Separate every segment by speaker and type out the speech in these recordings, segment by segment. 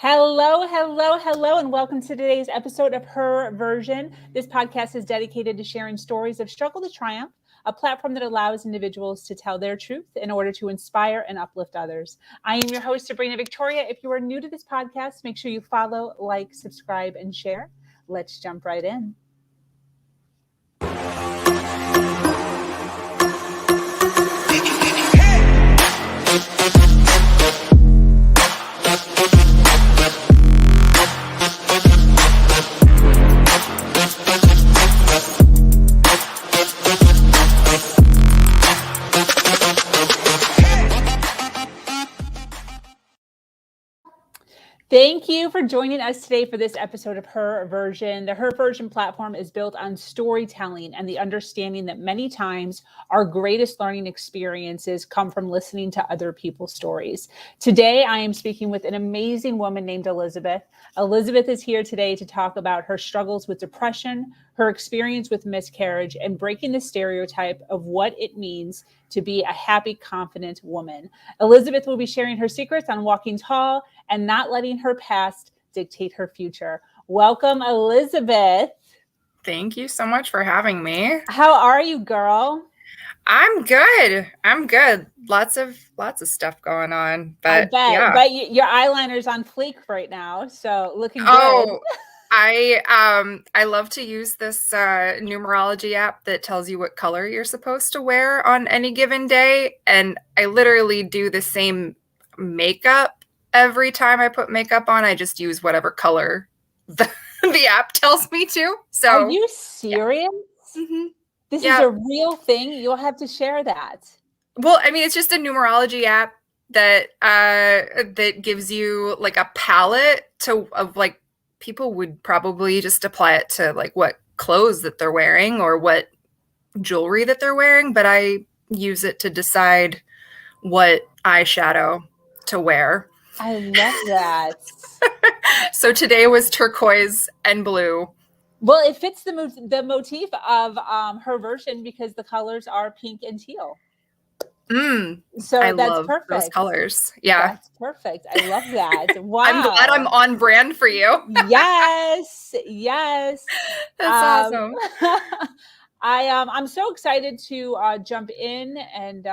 Speaker 1: Hello, hello, hello, and welcome to today's episode of Her Version. This podcast is dedicated to sharing stories of struggle to triumph, a platform that allows individuals to tell their truth in order to inspire and uplift others. I am your host, Sabrina Victoria. If you are new to this podcast, make sure you follow, like, subscribe, and share. Let's jump right in. Thank you for joining us today for this episode of Her Version. The Her Version platform is built on storytelling and the understanding that many times our greatest learning experiences come from listening to other people's stories. Today, I am speaking with an amazing woman named Elizabeth. Elizabeth is here today to talk about her struggles with depression, her experience with miscarriage, and breaking the stereotype of what it means to be a happy, confident woman. Elizabeth will be sharing her secrets on walking tall and not letting her past dictate her future. Welcome, Elizabeth.
Speaker 2: Thank you so much for having me.
Speaker 1: How are you, girl?
Speaker 2: I'm good. Lots of stuff going on. But
Speaker 1: I bet. But your eyeliner's on fleek right now, so looking good.
Speaker 2: I love to use this numerology app that tells you what color you're supposed to wear on any given day, and I literally do the same makeup every time I put makeup on. I just use whatever color the app tells me to. So
Speaker 1: are you serious?
Speaker 2: Yeah. Mm-hmm.
Speaker 1: This is a real thing. You'll have to share that.
Speaker 2: Well, I mean, it's just a numerology app that gives you like a palette of like, people would probably just apply it to like what clothes that they're wearing or what jewelry that they're wearing, but I use it to decide what eyeshadow to wear.
Speaker 1: I love that.
Speaker 2: So today was turquoise and blue.
Speaker 1: Well, it fits the motif of Her Version because the colors are pink and teal. So
Speaker 2: I
Speaker 1: that's
Speaker 2: love
Speaker 1: perfect.
Speaker 2: Those colors. Yeah.
Speaker 1: That's perfect. I love that. Wow.
Speaker 2: I'm glad I'm on brand for you.
Speaker 1: Yes.
Speaker 2: That's awesome.
Speaker 1: I'm so excited to jump in and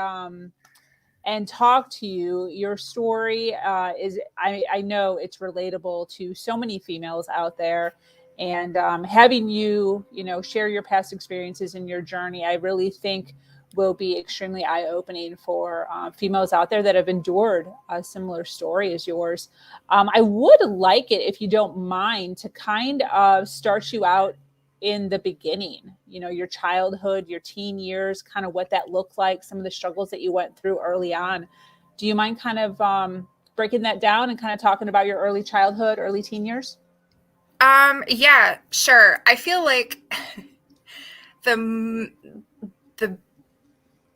Speaker 1: talk to you. Your story is, I know it's relatable to so many females out there. And having you, share your past experiences and your journey, I really think will be extremely eye-opening for females out there that have endured a similar story as yours. I would like it, if you don't mind, to kind of start you out in the beginning, your childhood, your teen years, kind of what that looked like, some of the struggles that you went through early on. Do you mind kind of breaking that down and kind of talking about your early childhood, early teen years?
Speaker 2: Yeah, sure. I feel like the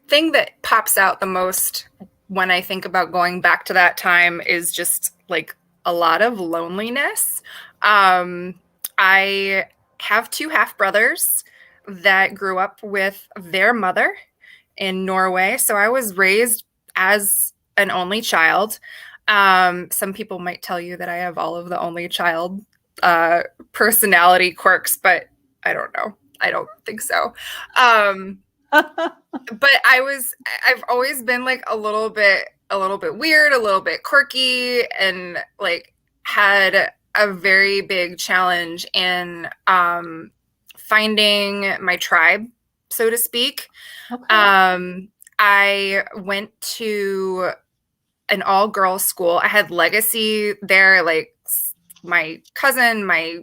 Speaker 2: thing that pops out the most when I think about going back to that time is just like a lot of loneliness. I have two half brothers that grew up with their mother in Norway. So I was raised as an only child. Some people might tell you that I have all of the only child personality quirks, but I don't know. I don't think so. But I've always been like a little bit weird, a little bit quirky, and like had a very big challenge in finding my tribe, so to speak. Okay. I went to an all-girls school. I had legacy there, like my cousin, my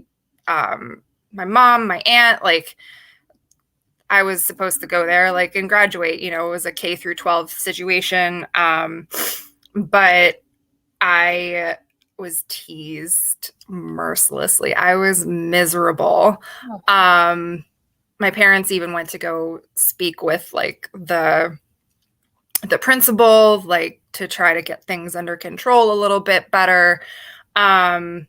Speaker 2: mom, my aunt, like I was supposed to go there like and graduate, it was a K through 12 situation. But I was teased mercilessly. I was miserable. Okay. My parents even went to go speak with like the principal, like to try to get things under control a little bit better. I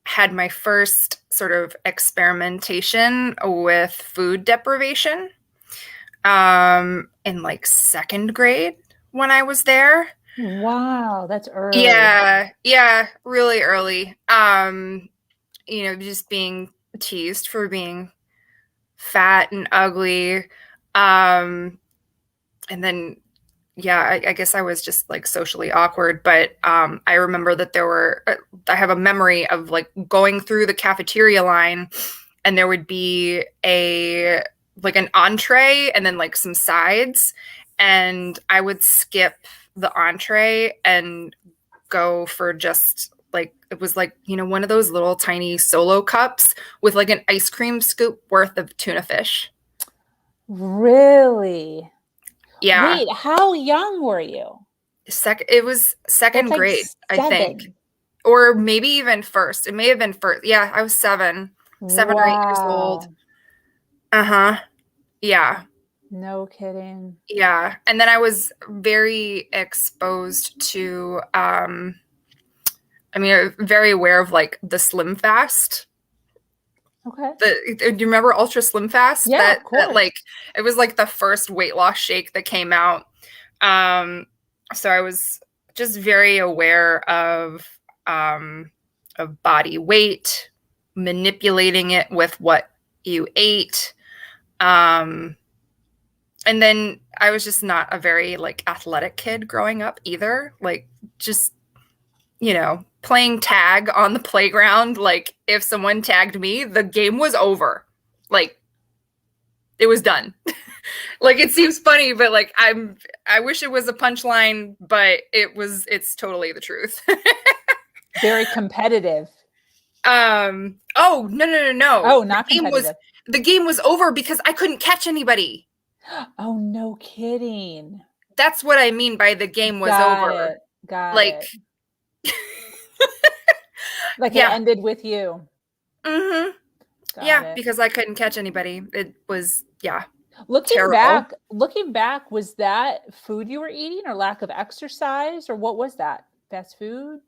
Speaker 2: had my first sort of experimentation with food deprivation in like second grade when I was there.
Speaker 1: Wow, that's early.
Speaker 2: Yeah, really early. Just being teased for being fat and ugly. And then I guess I was just like socially awkward, but I remember that I have a memory of like going through the cafeteria line, and there would be an entree and then like some sides, and I would skip the entree and go for just like, it was like, one of those little tiny solo cups with like an ice cream scoop worth of tuna fish.
Speaker 1: Really?
Speaker 2: Yeah.
Speaker 1: Wait, how young were you?
Speaker 2: It was second
Speaker 1: That's like
Speaker 2: grade, I think.
Speaker 1: 7.
Speaker 2: Or maybe even first. It may have been first. Yeah, I was 7 or 8 years old.
Speaker 1: Wow.
Speaker 2: Uh-huh. Yeah.
Speaker 1: No kidding.
Speaker 2: Yeah. And then I was very exposed to very aware of like the Slim Fast.
Speaker 1: Okay.
Speaker 2: Do you remember Ultra Slim Fast?
Speaker 1: Yeah, of course.
Speaker 2: Like it was like the first weight loss shake that came out. So I was just very aware of body weight, manipulating it with what you ate. And then I was just not a very like athletic kid growing up either. Like just, playing tag on the playground. Like if someone tagged me, the game was over. Like it was done. Like it seems funny, but like I wish it was a punchline, but it's totally the truth.
Speaker 1: Very competitive.
Speaker 2: Oh, no.
Speaker 1: Oh, not competitive.
Speaker 2: The game was over because I couldn't catch anybody.
Speaker 1: Oh, no kidding.
Speaker 2: That's what I mean by the game was over.
Speaker 1: Got it. Like it ended with you.
Speaker 2: Mm-hmm. Yeah, because I couldn't catch anybody. It was,
Speaker 1: Looking back, was that food you were eating or lack of exercise, or what was that? Fast food?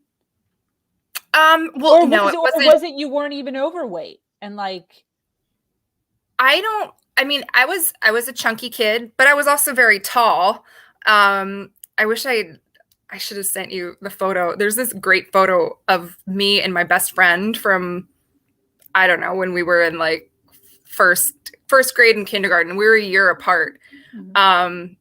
Speaker 2: Well, no, it wasn't.
Speaker 1: Or was it you weren't even overweight and like?
Speaker 2: I was a chunky kid, but I was also very tall. I wish I should have sent you the photo. There's this great photo of me and my best friend from, I don't know, when we were in like first grade and kindergarten. We were a year apart. Mm-hmm.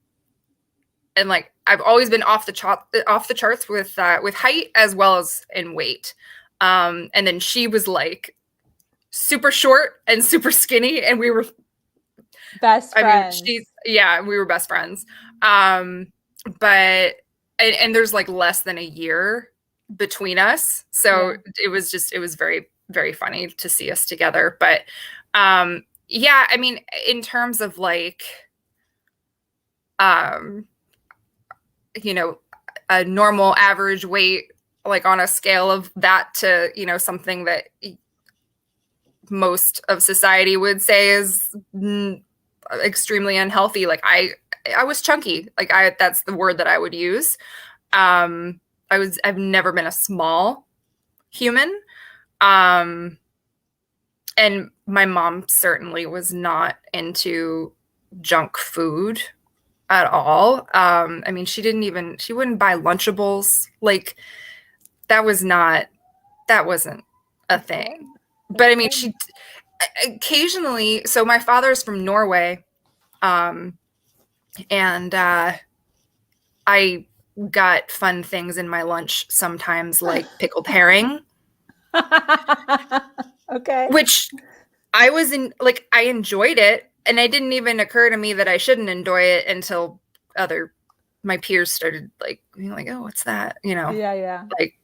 Speaker 2: And like I've always been off the charts with height as well as in weight. And then she was like super short and super skinny, and we were
Speaker 1: best friends.
Speaker 2: We were best friends. But and there's like less than a year between us, so it was very, very funny to see us together. But in terms of like a normal average weight, like on a scale of that to something that most of society would say is extremely unhealthy, like I was chunky. Like that's the word that I would use. I've never been a small human. And my mom certainly was not into junk food at all. She wouldn't buy Lunchables. Like that wasn't a thing. But she occasionally, so my father's from Norway. And I got fun things in my lunch sometimes, like pickled herring.
Speaker 1: Okay.
Speaker 2: Which I enjoyed it, and it didn't even occur to me that I shouldn't enjoy it until my peers started like being like, oh, what's that?
Speaker 1: Yeah.
Speaker 2: Like,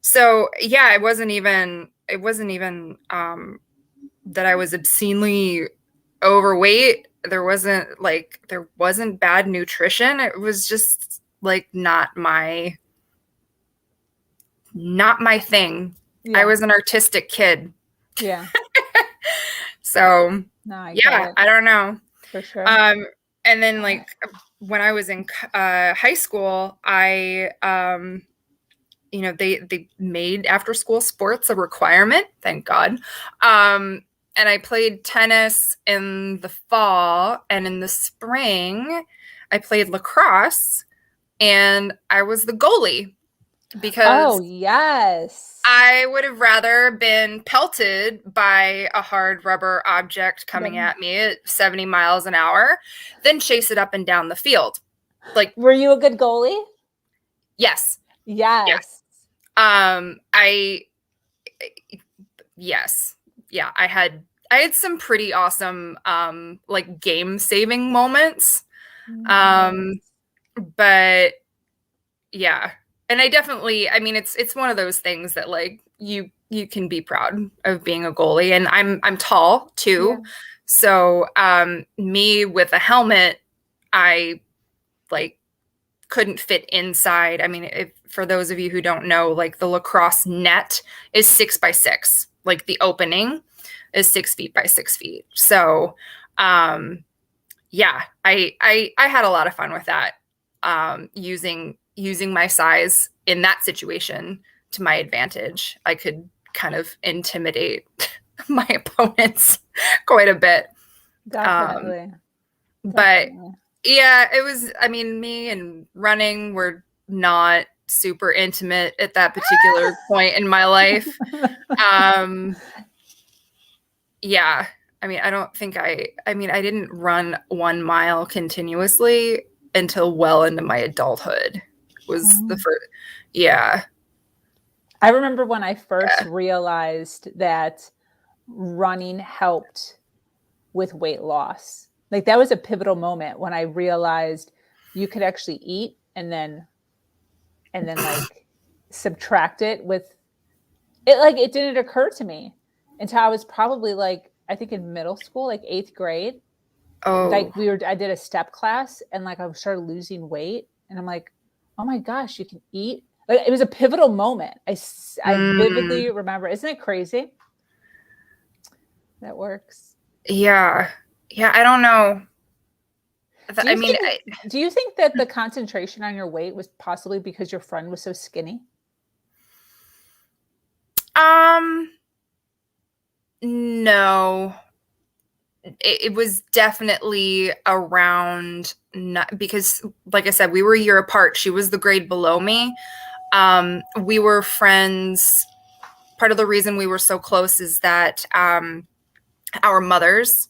Speaker 2: so yeah, it wasn't even that I was obscenely overweight. There wasn't bad nutrition. It was just like not my thing. Yeah. I was an artistic kid.
Speaker 1: Yeah.
Speaker 2: So I don't know.
Speaker 1: For sure.
Speaker 2: And then like when I was in high school, I they made after school sports a requirement, thank God. And I played tennis in the fall, and in the spring I played lacrosse. and I was the goalie because
Speaker 1: yes,
Speaker 2: I would have rather been pelted by a hard rubber object coming at me at 70 miles an hour than chase it up and down the field. Like,
Speaker 1: were you a good goalie?
Speaker 2: Yes.
Speaker 1: Yes.
Speaker 2: Yes. Yeah, I had some pretty awesome like game saving moments. But yeah. And I definitely, I mean, it's one of those things that like you can be proud of being a goalie, and I'm tall too. Yeah. So me with a helmet, I like couldn't fit inside. I mean, for those of you who don't know, like the lacrosse net is 6 by 6. Like the opening is 6 feet by 6 feet. So yeah, I had a lot of fun with that. Using my size in that situation to my advantage. I could kind of intimidate my opponents quite a bit.
Speaker 1: Definitely.
Speaker 2: But yeah, it was, I mean, me and running were not super intimate at that particular point in my life. Yeah, I mean, I don't think I didn't run 1 mile continuously until well into my adulthood. Was the first. Yeah.
Speaker 1: I remember when I first realized that running helped with weight loss. Like that was a pivotal moment when I realized you could actually eat and then like subtract it with it. Like it didn't occur to me until I was probably like, I think in middle school, like 8th grade.
Speaker 2: Oh.
Speaker 1: Like I did a step class and like I started losing weight and I'm like, oh my gosh, you can eat. Like it was a pivotal moment. I vividly remember. Isn't it crazy? That works.
Speaker 2: Yeah. Yeah. I don't know.
Speaker 1: Do you think that the concentration on your weight was possibly because your friend was so skinny?
Speaker 2: No. It was definitely around, because like I said, we were a year apart. She was the grade below me. We were friends. Part of the reason we were so close is that our mothers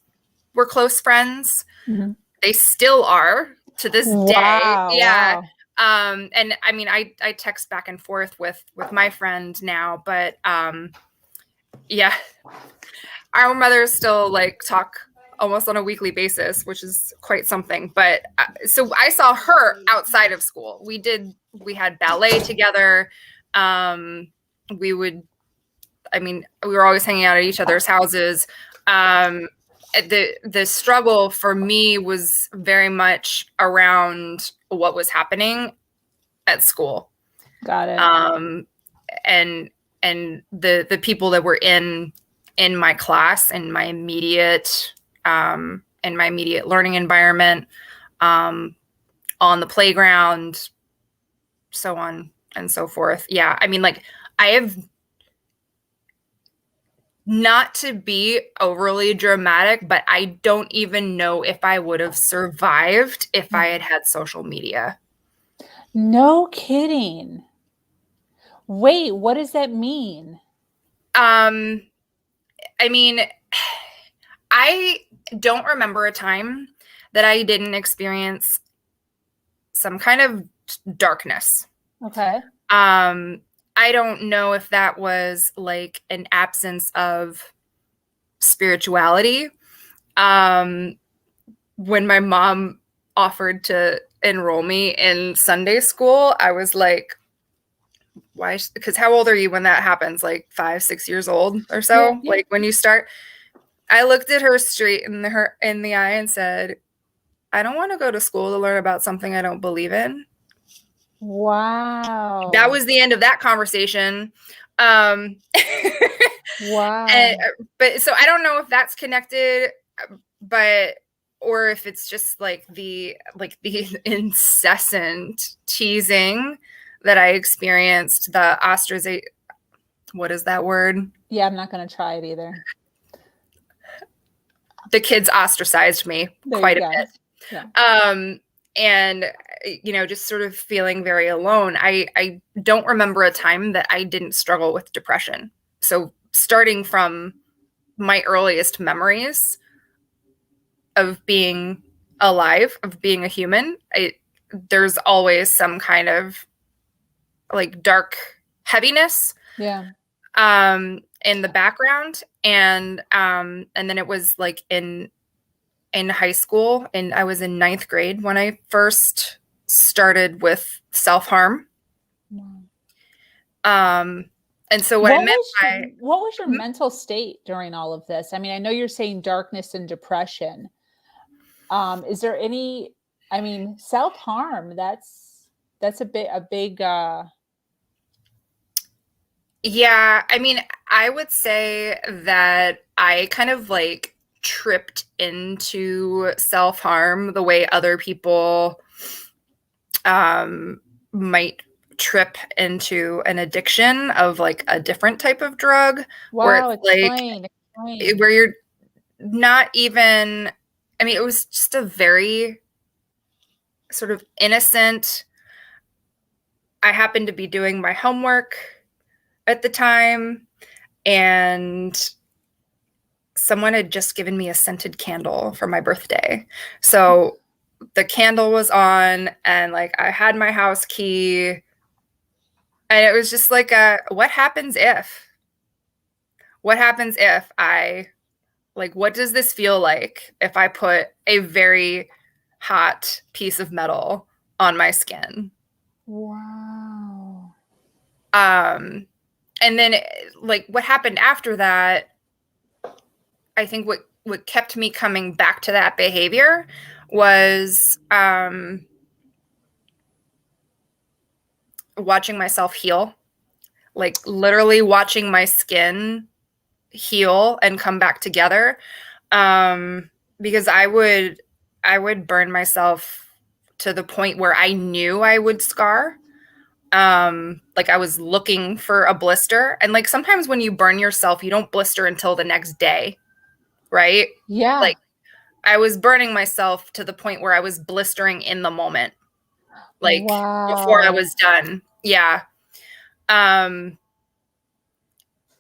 Speaker 2: were close friends. Mm-hmm. They still are to this day. Yeah. Wow. And I mean, I text back and forth with my friend now, but yeah, our mothers still like talk almost on a weekly basis, which is quite something. But so I saw her outside of school. We had ballet together. We were always hanging out at each other's houses. The struggle for me was very much around what was happening at school.
Speaker 1: Got it.
Speaker 2: And the people that were in my class and my immediate learning environment, on the playground, so on and so forth. Yeah. I mean, like I have, not to be overly dramatic, but I don't even know if I would have survived if I had had social media.
Speaker 1: No kidding. Wait, what does that mean?
Speaker 2: I mean, I don't remember a time that I didn't experience some kind of darkness.
Speaker 1: Okay.
Speaker 2: I don't know if that was like an absence of spirituality. When my mom offered to enroll me in Sunday school, I was like, why? Because how old are you when that happens? Like 5, 6 years old or so? Yeah. Like when you start. I looked at her straight in the eye and said, I don't want to go to school to learn about something I don't believe in.
Speaker 1: Wow.
Speaker 2: That was the end of that conversation. Wow. But so I don't know if that's connected, or if it's just like the incessant teasing that I experienced, the ostracization. What is that word?
Speaker 1: Yeah, I'm not going to try it either.
Speaker 2: The kids ostracized me quite a bit. Yeah. And just sort of feeling very alone. I don't remember a time that I didn't struggle with depression. So starting from my earliest memories of being alive, of being a human, there's always some kind of like dark heaviness in the background. And then it was like in high school, and I was in 9th grade when I first started with self-harm. And so what
Speaker 1: was your mental state during all of this? I mean, I know you're saying darkness and depression. Is there any, I mean, self-harm, that's a big
Speaker 2: yeah, I mean, I would say that I kind of like tripped into self-harm the way other people might trip into an addiction of like a different type of drug.
Speaker 1: Wow,
Speaker 2: explain. Where you're not even, I mean, it was just a very sort of innocent, I happened to be doing my homework at the time, and someone had just given me a scented candle for my birthday. So the candle was on, and like I had my house key, and it was just like what happens if I, like, what does this feel like if I put a very hot piece of metal on my skin?
Speaker 1: Wow.
Speaker 2: And then like what happened after that, I think what kept me coming back to that behavior was watching myself heal, like literally watching my skin heal and come back together. Because I would burn myself to the point where I knew I would scar. Like I was looking for a blister, and like sometimes when you burn yourself, you don't blister until the next day, right?
Speaker 1: Yeah.
Speaker 2: Like I was burning myself to the point where I was blistering in the moment, like before I was done. Yeah. And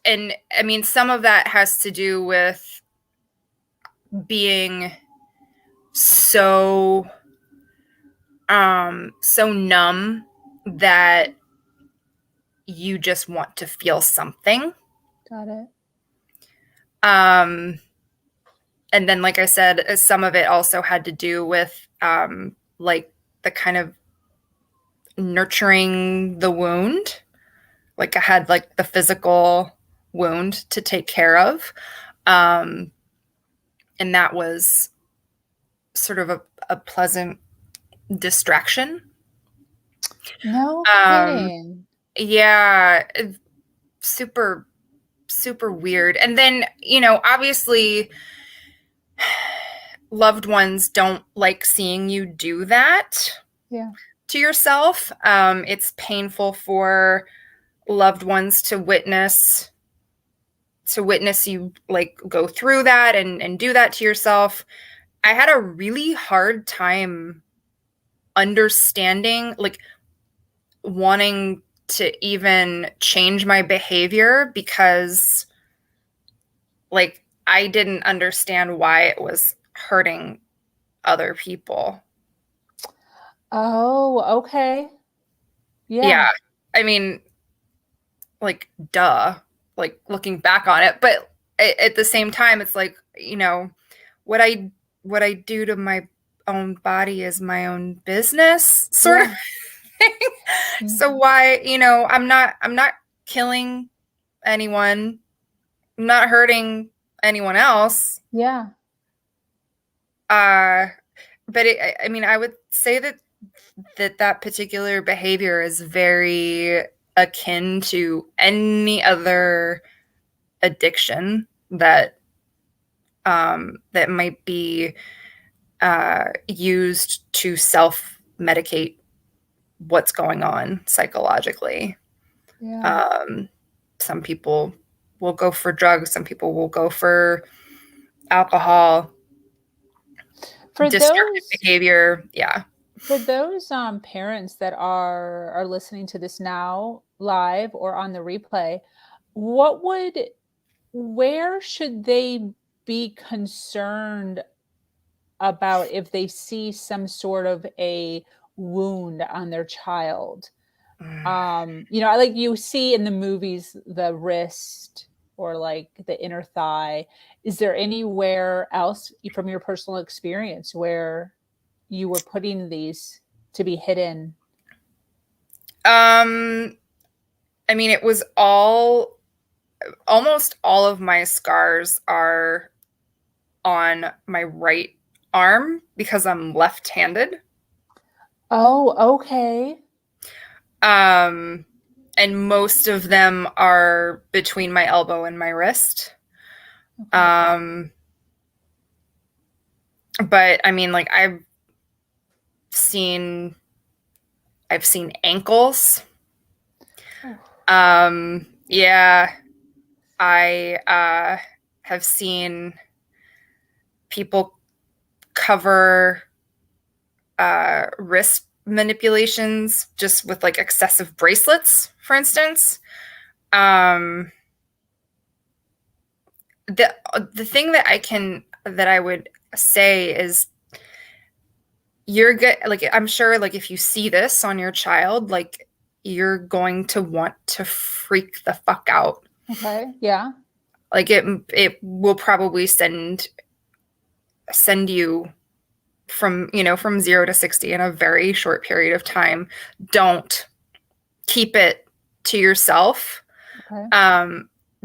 Speaker 2: I mean, some of that has to do with being so numb that you just want to feel something.
Speaker 1: Got it.
Speaker 2: And then, like I said, some of it also had to do with like the kind of nurturing the wound. Like I had like the physical wound to take care of. And that was sort of a pleasant distraction.
Speaker 1: No kidding.
Speaker 2: Yeah, super, super weird. And then, obviously loved ones don't like seeing you do that to yourself. It's painful for loved ones to witness you like go through that and do that to yourself. I had a really hard time understanding, like wanting to even change my behavior, because like I didn't understand why it was hurting other people.
Speaker 1: Oh, okay.
Speaker 2: Yeah. I mean, like, duh, like looking back on it, but at the same time, it's like, what I do to my own body is my own business, sort of thing. Mm-hmm. So why, I'm not killing anyone, I'm not hurting anyone else.
Speaker 1: Yeah.
Speaker 2: But I mean, I would say that particular behavior is very akin to any other addiction that might be used to self-medicate what's going on psychologically.
Speaker 1: Yeah.
Speaker 2: Some people will go for drugs. Some people will go for alcohol. For destructive behavior. Yeah.
Speaker 1: For those parents that are listening to this now live or on the replay, where should they be concerned about if they see some sort of a wound on their child? Like you see in the movies, the wrist or like the inner thigh. Is there anywhere else from your personal experience where you were putting these to be hidden?
Speaker 2: I mean, it was almost all of my scars are on my right arm because I'm left-handed.
Speaker 1: Oh, okay.
Speaker 2: And most of them are between my elbow and my wrist. Okay. But I mean, like I've seen ankles. Yeah, I have seen people cover wrist manipulations just with like excessive bracelets, for instance. The thing that I would say is you're good. Like, I'm sure, like, if you see this on your child, like, you're going to want to freak the fuck out.
Speaker 1: Okay. Yeah.
Speaker 2: Like, it will probably send you from 0 to 60 in a very short period of time. Don't keep it to yourself. Okay.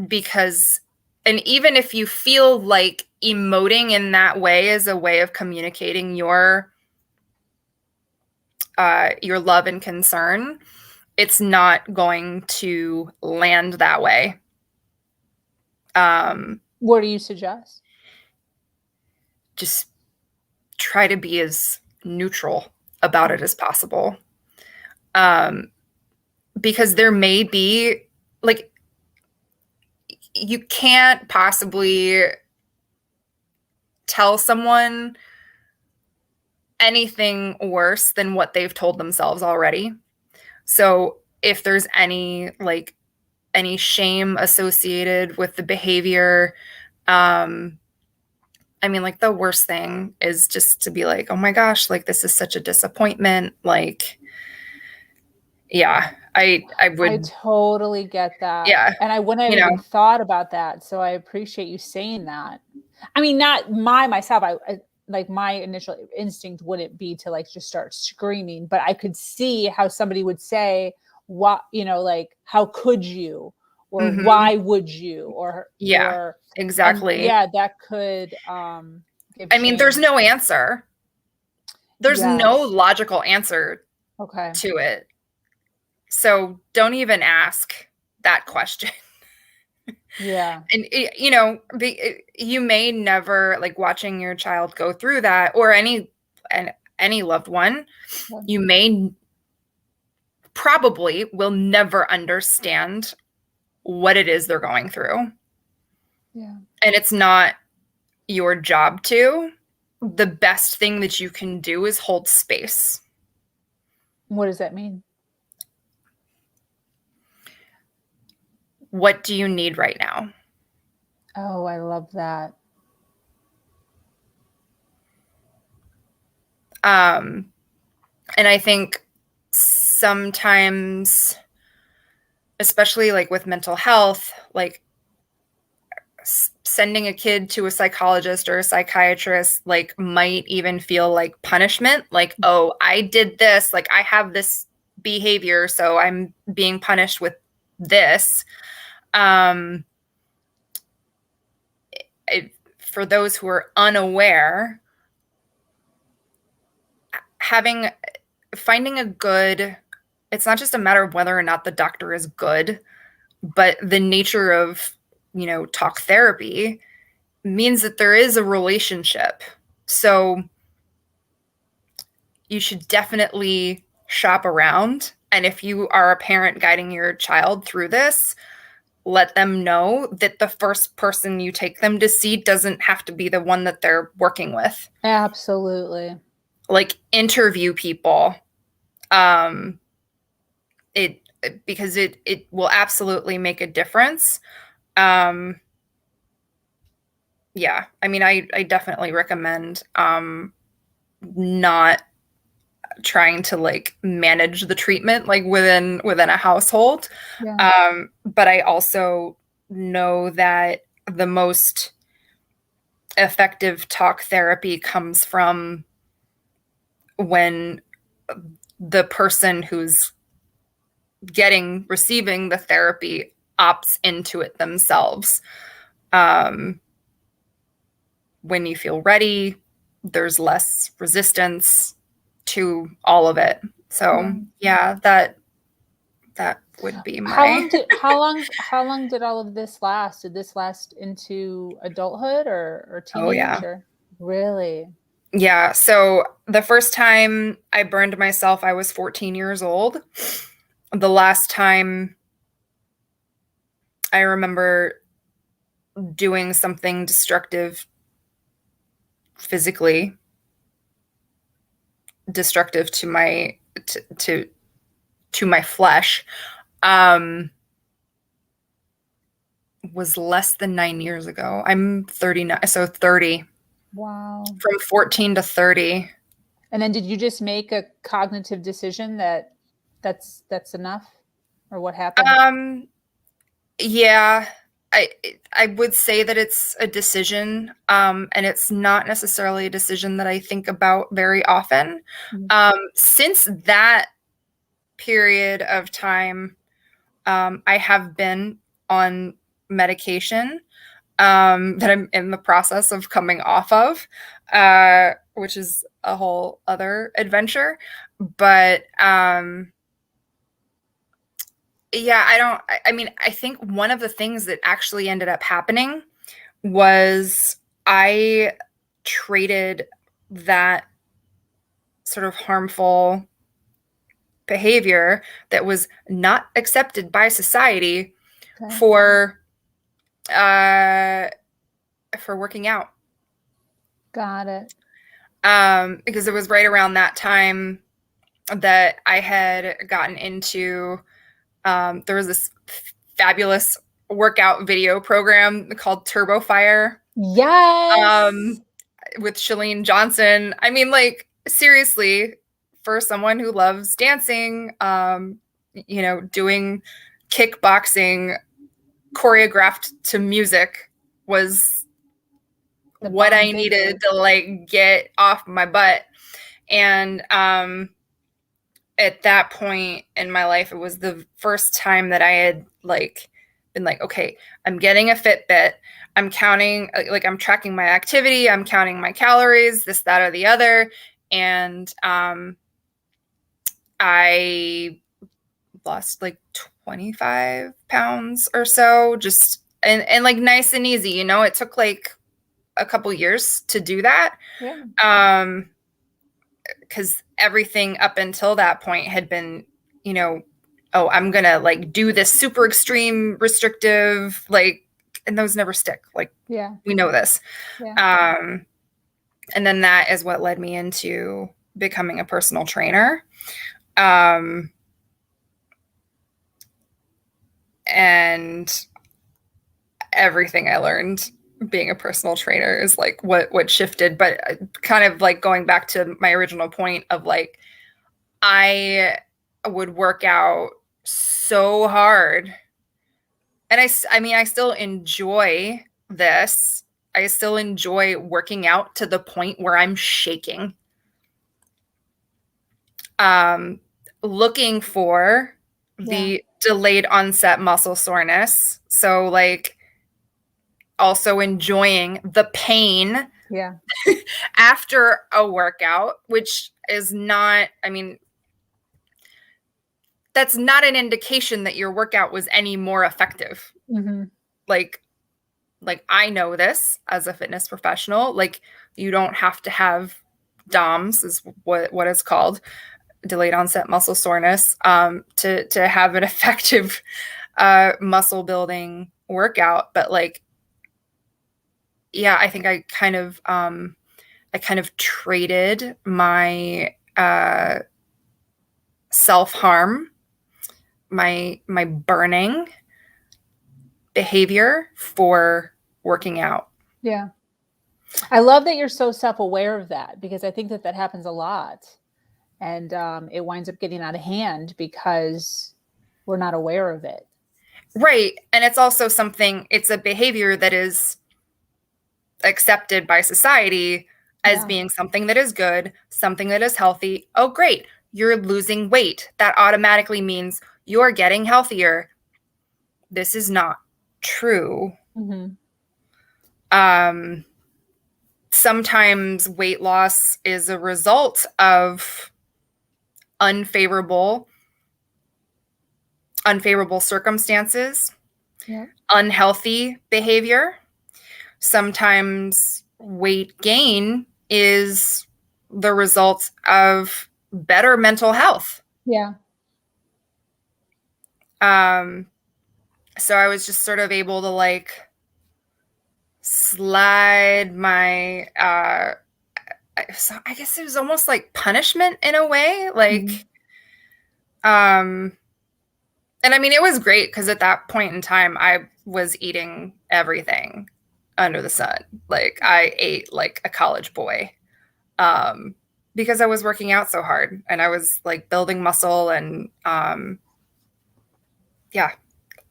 Speaker 2: Because, and even if you feel like emoting in that way is a way of communicating your love and concern, it's not going to land that way.
Speaker 1: What do you suggest?
Speaker 2: Just try to be as neutral about it as possible. Because there may be, like, you can't possibly tell someone anything worse than what they've told themselves already. So if there's any shame associated with the behavior, I mean, like, the worst thing is just to be like, oh my gosh, like, this is such a disappointment. Like, yeah, I would.
Speaker 1: I totally get that.
Speaker 2: Yeah.
Speaker 1: And I wouldn't have even thought about that. So I appreciate you saying that. I mean, not myself. I like, my initial instinct wouldn't be to like just start screaming, but I could see how somebody would say, what, like, how could you, or why would you, or exactly. Yeah, that could
Speaker 2: I mean, there's no answer. There's no logical answer to it. So don't even ask that question.
Speaker 1: Yeah.
Speaker 2: And, you may never, like, watching your child go through that, or any loved one, you may probably will never understand what it is they're going through.
Speaker 1: Yeah.
Speaker 2: And it's not your job to. The best thing that you can do is hold space.
Speaker 1: What does that mean?
Speaker 2: What do you need right now?
Speaker 1: Oh, I love that.
Speaker 2: And I think sometimes, especially like with mental health, like sending a kid to a psychologist or a psychiatrist, like, might even feel like punishment. Like, oh, I did this, like, I have this behavior, so I'm being punished with this. For those who are unaware, finding a good, it's not just a matter of whether or not the doctor is good, but the nature of, talk therapy means that there is a relationship. So you should definitely shop around. And if you are a parent guiding your child through this, let them know that the first person you take them to see doesn't have to be the one that they're working with.
Speaker 1: Absolutely.
Speaker 2: like interview people. Because it will absolutely make a difference. Yeah, I mean, I definitely recommend not trying to like manage the treatment like within a household.
Speaker 1: Yeah.
Speaker 2: But I also know that the most effective talk therapy comes from when the person who's receiving the therapy opts into it themselves. When you feel ready, there's less resistance to all of it. So yeah, that would be my.
Speaker 1: How long did all of this last? Did this last into adulthood or teenage?
Speaker 2: Oh yeah.
Speaker 1: Or really?
Speaker 2: Yeah. So the first time I burned myself, I was 14 years old. The last time I remember doing something destructive physically, destructive to my to my flesh, was less than 9 years ago. I'm 39, so 30.
Speaker 1: Wow.
Speaker 2: From 14 to 30.
Speaker 1: And then did you just make a cognitive decision that that's enough, or what happened?
Speaker 2: Yeah, I would say that it's a decision, and it's not necessarily a decision that I think about very often. Since that period of time, I have been on medication that I'm in the process of coming off of, which is a whole other adventure. But yeah, I mean, I think one of the things that actually ended up happening was I traded that sort of harmful behavior that was not accepted by society for working out.
Speaker 1: Got it.
Speaker 2: Because it was right around that time that I had gotten into, there was this fabulous workout video program called Turbo Fire.
Speaker 1: Yes.
Speaker 2: With Chalene Johnson. I mean, like, seriously, for someone who loves dancing, you know, doing kickboxing choreographed to music was what I needed to like get off my butt. And at that point in my life, it was the first time that I had like been like, okay, I'm getting a Fitbit. I'm counting, like I'm tracking my activity. I'm counting my calories, this, that, or the other. And I lost like 25 pounds or so, just, and like nice and easy, you know, it took like a couple years to do that.
Speaker 1: Yeah.
Speaker 2: Because everything up until that point had been, you know, oh, I'm gonna like do this super extreme restrictive, like, and those never stick. Like,
Speaker 1: yeah,
Speaker 2: we know this.
Speaker 1: Yeah.
Speaker 2: And then that is what led me into becoming a personal trainer. And everything I learned being a personal trainer is like what shifted, but kind of like going back to my original point of like, I would work out so hard. And I mean, I still enjoy this. I still enjoy working out to the point where I'm shaking. Looking for the delayed onset muscle soreness. So like also enjoying the pain after a workout, which is not, I mean, that's not an indication that your workout was any more effective. Like I know this as a fitness professional, like you don't have to have DOMS is what it's called, delayed onset muscle soreness, to have an effective muscle building workout. But like, yeah, I think I kind of kind of traded my self-harm, my burning behavior for working out.
Speaker 1: Yeah. I love that you're so self-aware of that, because I think that happens a lot, and it winds up getting out of hand because we're not aware of it.
Speaker 2: Right. And it's also it's a behavior that is accepted by society as being something that is good, something that is healthy. Oh, great. You're losing weight. That automatically means you're getting healthier. This is not true. Sometimes weight loss is a result of unfavorable circumstances, unhealthy behavior. Sometimes weight gain is the result of better mental health.
Speaker 1: Yeah.
Speaker 2: So I was just sort of able to like slide my so I guess it was almost like punishment in a way, like and I mean it was great because at that point in time I was eating everything under the sun. Like I ate like a college boy because I was working out so hard and I was like building muscle and yeah,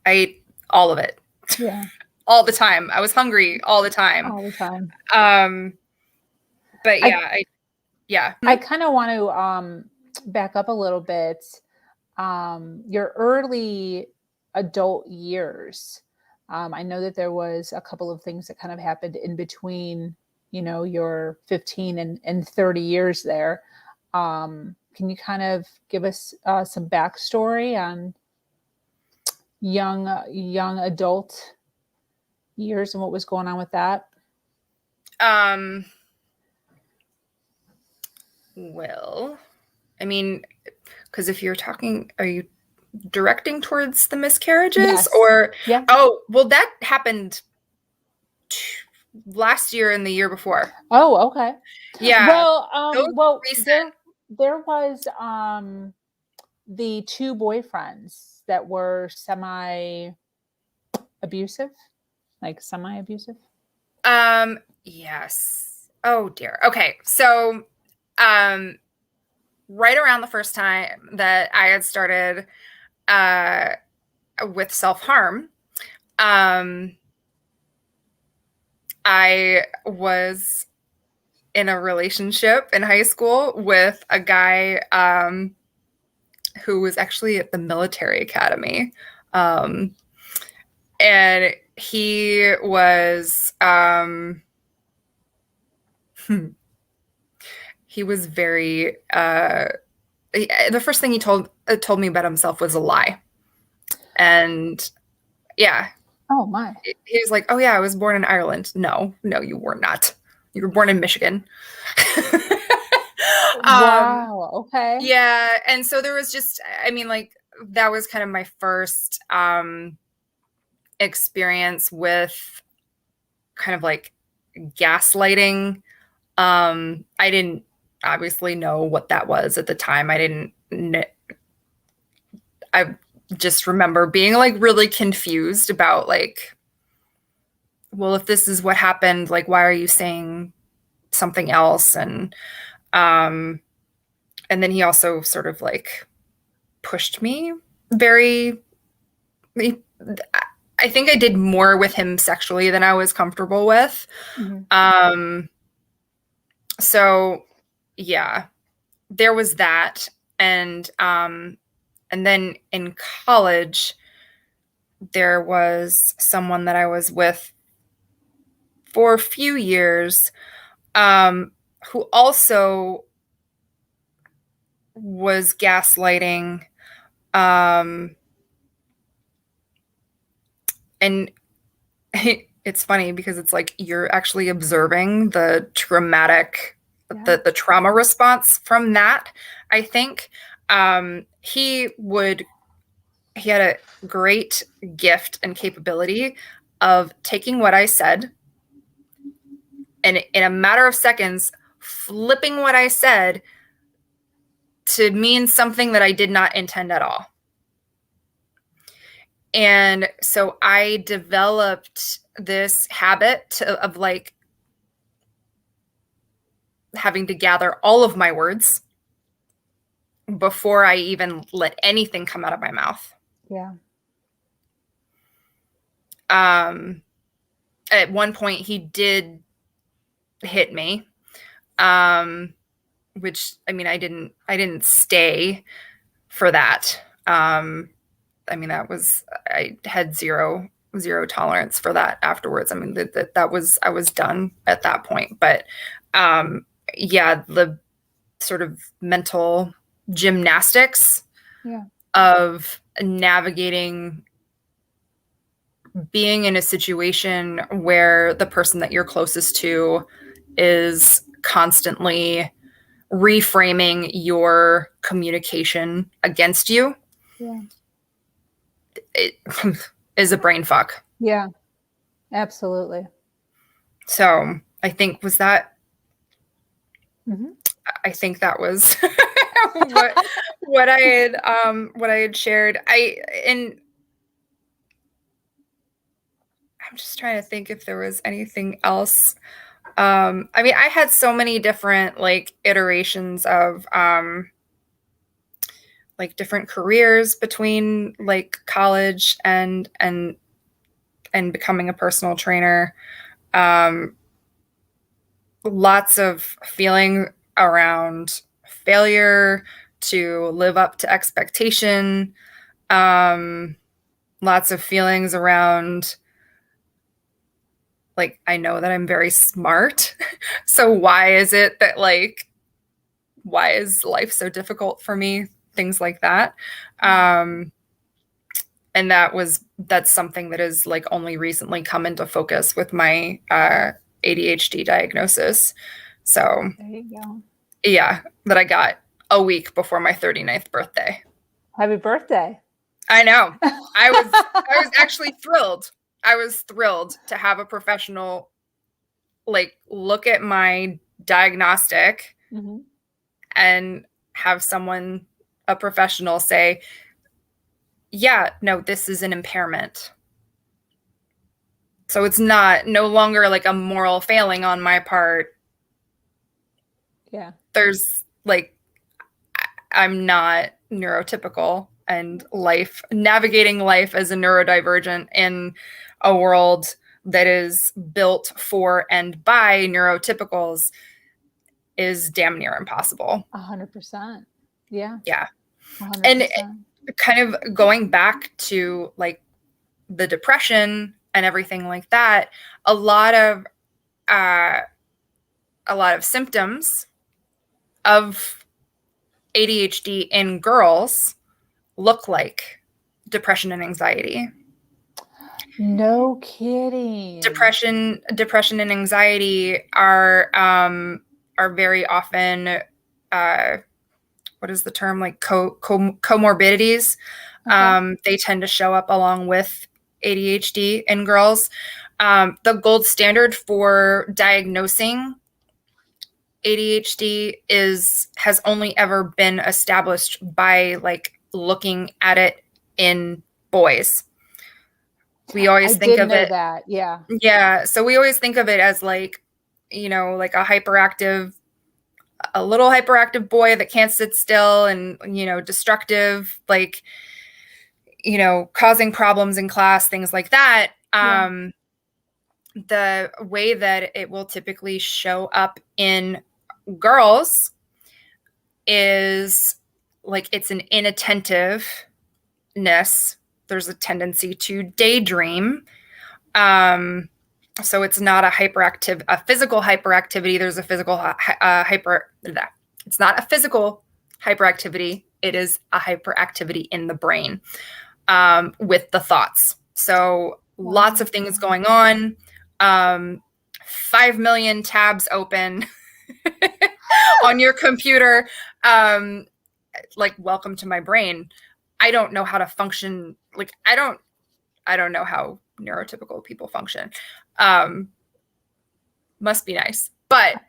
Speaker 2: I ate all of it.
Speaker 1: Yeah.
Speaker 2: All the time. I was hungry all the time.
Speaker 1: All the time.
Speaker 2: But yeah,
Speaker 1: I kind of want to back up a little bit. Your early adult years. I know that there was a couple of things that kind of happened in between, you know, your 15 and 30 years there. Can you kind of give us some backstory on young adult years and what was going on with that?
Speaker 2: Well, I mean, because if you're talking, are you directing towards the miscarriages?
Speaker 1: Yes.
Speaker 2: Or
Speaker 1: yeah.
Speaker 2: Oh, well, that happened last year and the year before.
Speaker 1: Oh, okay.
Speaker 2: Yeah.
Speaker 1: Well, there was the two boyfriends that were semi-abusive.
Speaker 2: Yes. Oh dear. Okay. So right around the first time that I had started with self-harm, I was in a relationship in high school with a guy who was actually at the military academy. And he was very the first thing he told me about himself was a lie. And yeah.
Speaker 1: Oh my.
Speaker 2: He was like, "Oh yeah, I was born in Ireland." No, you were not. You were born in Michigan.
Speaker 1: Wow. Okay.
Speaker 2: Yeah. And so there was just, I mean, like, that was kind of my first experience with kind of like gaslighting. I didn't obviously know what that was at the time. I just remember being like really confused about like, well, if this is what happened, like, why are you saying something else? And then he also sort of like pushed me I think I did more with him sexually than I was comfortable with. So yeah, there was that. And then in college, there was someone that I was with for a few years, who also was gaslighting. And it's funny because it's like you're actually observing the traumatic, the trauma response from that, I think. He had a great gift and capability of taking what I said and in a matter of seconds flipping what I said to mean something that I did not intend at all. And so I developed this habit of like having to gather all of my words before I even let anything come out of my mouth.
Speaker 1: Yeah.
Speaker 2: At one point he did hit me, which, I mean, I didn't stay for that. I mean, I had zero tolerance for that afterwards. I mean, that was, I was done at that point. But yeah, the sort of mental gymnastics of navigating being in a situation where the person that you're closest to is constantly reframing your communication against you.
Speaker 1: Yeah.
Speaker 2: It is a brain fuck.
Speaker 1: Yeah, absolutely.
Speaker 2: So I think I think that was what I had shared. I'm just trying to think if there was anything else. I mean, I had so many different like iterations of like different careers between like college and becoming a personal trainer. Lots of feeling around failure to live up to expectation. Lots of feelings around like, I know that I'm very smart. So why is it that like, why is life so difficult for me? Things like that. And that's something that has like only recently come into focus with my ADHD diagnosis. So
Speaker 1: there you go.
Speaker 2: Yeah, that I got a week before my 39th birthday.
Speaker 1: Happy birthday.
Speaker 2: I know. I was actually thrilled. I was thrilled to have a professional like look at my diagnostic and have someone, a professional, say, yeah, no, this is an impairment. So it's no longer like a moral failing on my part.
Speaker 1: Yeah.
Speaker 2: There's like, I'm not neurotypical, and navigating life as a neurodivergent in a world that is built for and by neurotypicals is damn near impossible.
Speaker 1: 100%. Yeah.
Speaker 2: Yeah.
Speaker 1: 100%.
Speaker 2: And kind of going back to like the depression and everything like that, a lot of symptoms of ADHD in girls look like depression and anxiety.
Speaker 1: No kidding.
Speaker 2: Depression and anxiety are very often what is the term, like comorbidities. Okay. They tend to show up along with ADHD in girls. The gold standard for diagnosing ADHD has only ever been established by like looking at it in boys. We always think of it
Speaker 1: that. Yeah.
Speaker 2: Yeah. So we always think of it as like, you know, like a little hyperactive boy that can't sit still and, you know, destructive, like, you know, causing problems in class, things like that. Yeah. The way that it will typically show up in girls is like, it's an inattentiveness. There's a tendency to daydream. So it's not a physical hyperactivity. There's a physical it's not a physical hyperactivity. It is a hyperactivity in the brain with the thoughts. So lots of things going on. 5 million tabs open on your computer. Like, welcome to my brain. I don't know how to function. Like, I don't know how neurotypical people function. Must be nice. But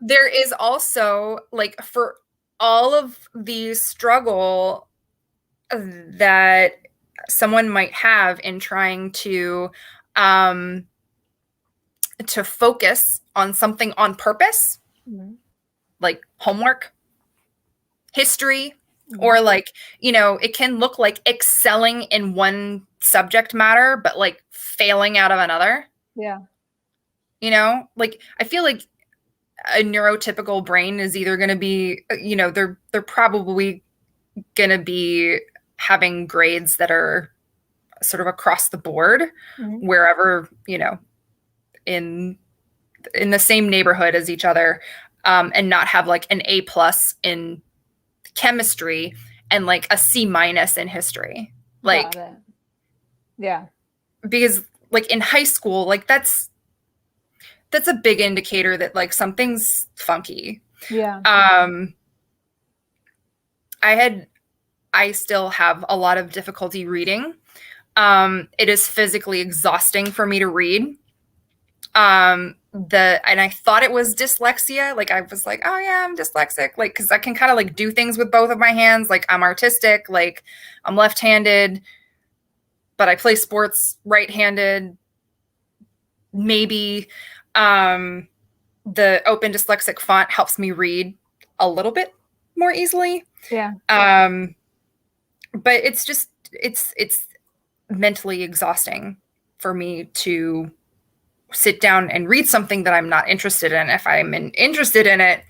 Speaker 2: there is also, like, for all of the struggle that someone might have in trying to focus on something on purpose, like homework, history, or like, it can look like excelling in one subject matter, but like failing out of another.
Speaker 1: Yeah.
Speaker 2: Like, I feel like a neurotypical brain is either going to be, they're probably going to be having grades that are sort of across the board, wherever, in the same neighborhood as each other, and not have like an A+ in chemistry and like a C- in history. Like,
Speaker 1: yeah,
Speaker 2: because like in high school, like that's a big indicator that like something's funky.
Speaker 1: Yeah.
Speaker 2: I still have a lot of difficulty reading. It is physically exhausting for me to read. And I thought it was dyslexia. Like, I was like, oh yeah, I'm dyslexic. Like, cause I can kind of like do things with both of my hands. Like, I'm artistic, like I'm left-handed, but I play sports right-handed. Maybe, the open dyslexic font helps me read a little bit more easily.
Speaker 1: Yeah.
Speaker 2: But it's just, it's mentally exhausting for me to sit down and read something that I'm not interested in. If I'm interested in it,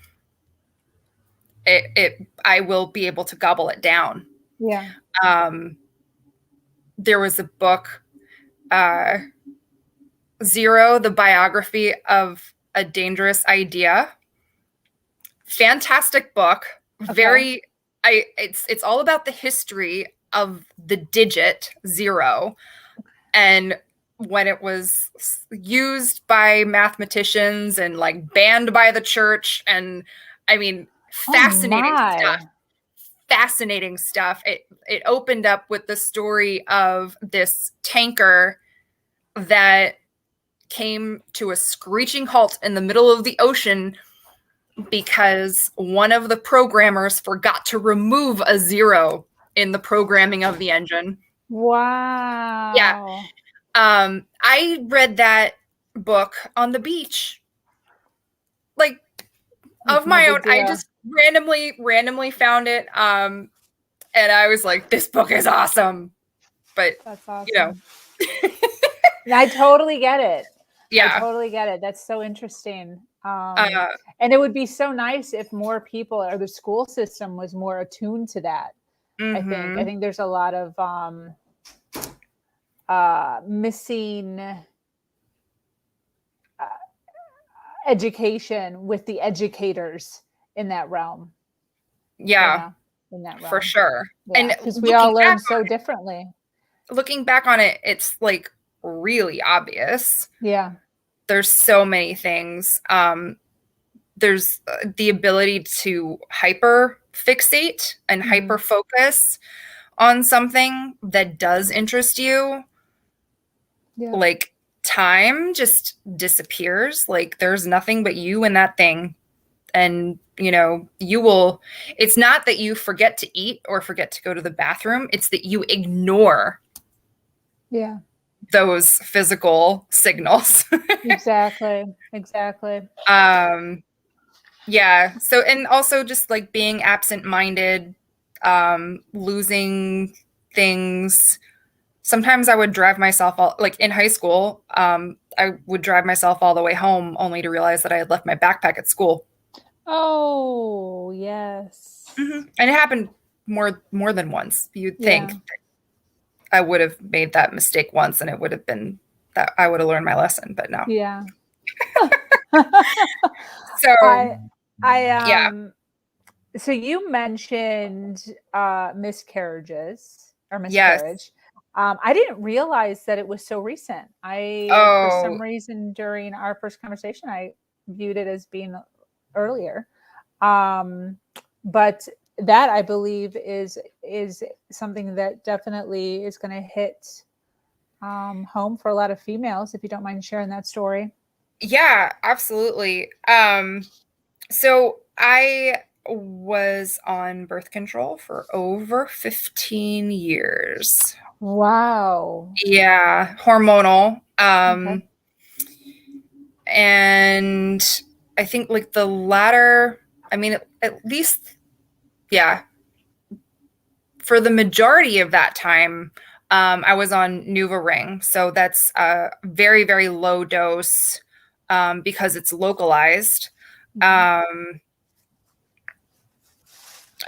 Speaker 2: I will be able to gobble it down.
Speaker 1: Yeah.
Speaker 2: There was a book, Zero, the Biography of a Dangerous Idea. Fantastic book. Okay. It's all about the history of the digit 0 and when it was used by mathematicians and like banned by the church. And I mean, fascinating stuff. Fascinating stuff. It opened up with the story of this tanker that came to a screeching halt in the middle of the ocean because one of the programmers forgot to remove a 0 in the programming of the engine.
Speaker 1: Wow.
Speaker 2: Yeah. I read that book on the beach. Like, of my own. I just randomly found it. And I was like, this book is awesome. But
Speaker 1: that's awesome. I totally get it.
Speaker 2: Yeah.
Speaker 1: I totally get it. That's so interesting. And it would be so nice if more people, or the school system, was more attuned to that. I think there's a lot of missing education with the educators in that realm.
Speaker 2: Yeah,
Speaker 1: in that realm.
Speaker 2: For sure.
Speaker 1: Yeah, and because we all learn so differently.
Speaker 2: Looking back on it, it's like really obvious.
Speaker 1: Yeah.
Speaker 2: There's so many things. There's the ability to hyper fixate and hyper focus on something that does interest you. Yeah. Like, time just disappears. Like, there's nothing but you and that thing. And, it's not that you forget to eat or forget to go to the bathroom. It's that you ignore those physical signals.
Speaker 1: Exactly.
Speaker 2: Yeah. So, and also just like being absent-minded, losing things. Sometimes I would drive myself like in high school, I would drive myself all the way home only to realize that I had left my backpack at school.
Speaker 1: Oh, yes.
Speaker 2: And it happened more than once. You'd think that I would have made that mistake once and it would have been that I would have learned my lesson, but no.
Speaker 1: Yeah.
Speaker 2: So
Speaker 1: yeah. So you mentioned miscarriages or miscarriage. Yes. I didn't realize that it was so recent. For some reason during our first conversation, I viewed it as being earlier. But that, I believe, is something that definitely is going to hit home for a lot of females, if you don't mind sharing that story.
Speaker 2: Yeah, absolutely. So I was on birth control for over 15 years.
Speaker 1: Wow.
Speaker 2: Yeah, hormonal.
Speaker 1: Okay.
Speaker 2: And I think like the latter, I mean, at least, yeah, for the majority of that time, I was on NuvaRing. So that's a very, very low dose because it's localized. I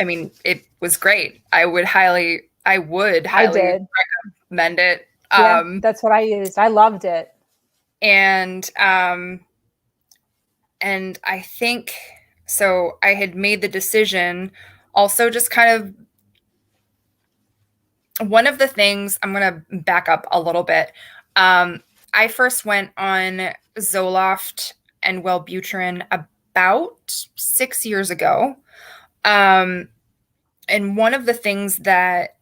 Speaker 2: mean, it was great. I would highly recommend it.
Speaker 1: Yeah, that's what I used. I loved it.
Speaker 2: And I think, so I had made the decision also just kind of, one of the things, I'm going to back up a little bit. I first went on Zoloft and Wellbutrin about 6 years ago. And one of the things that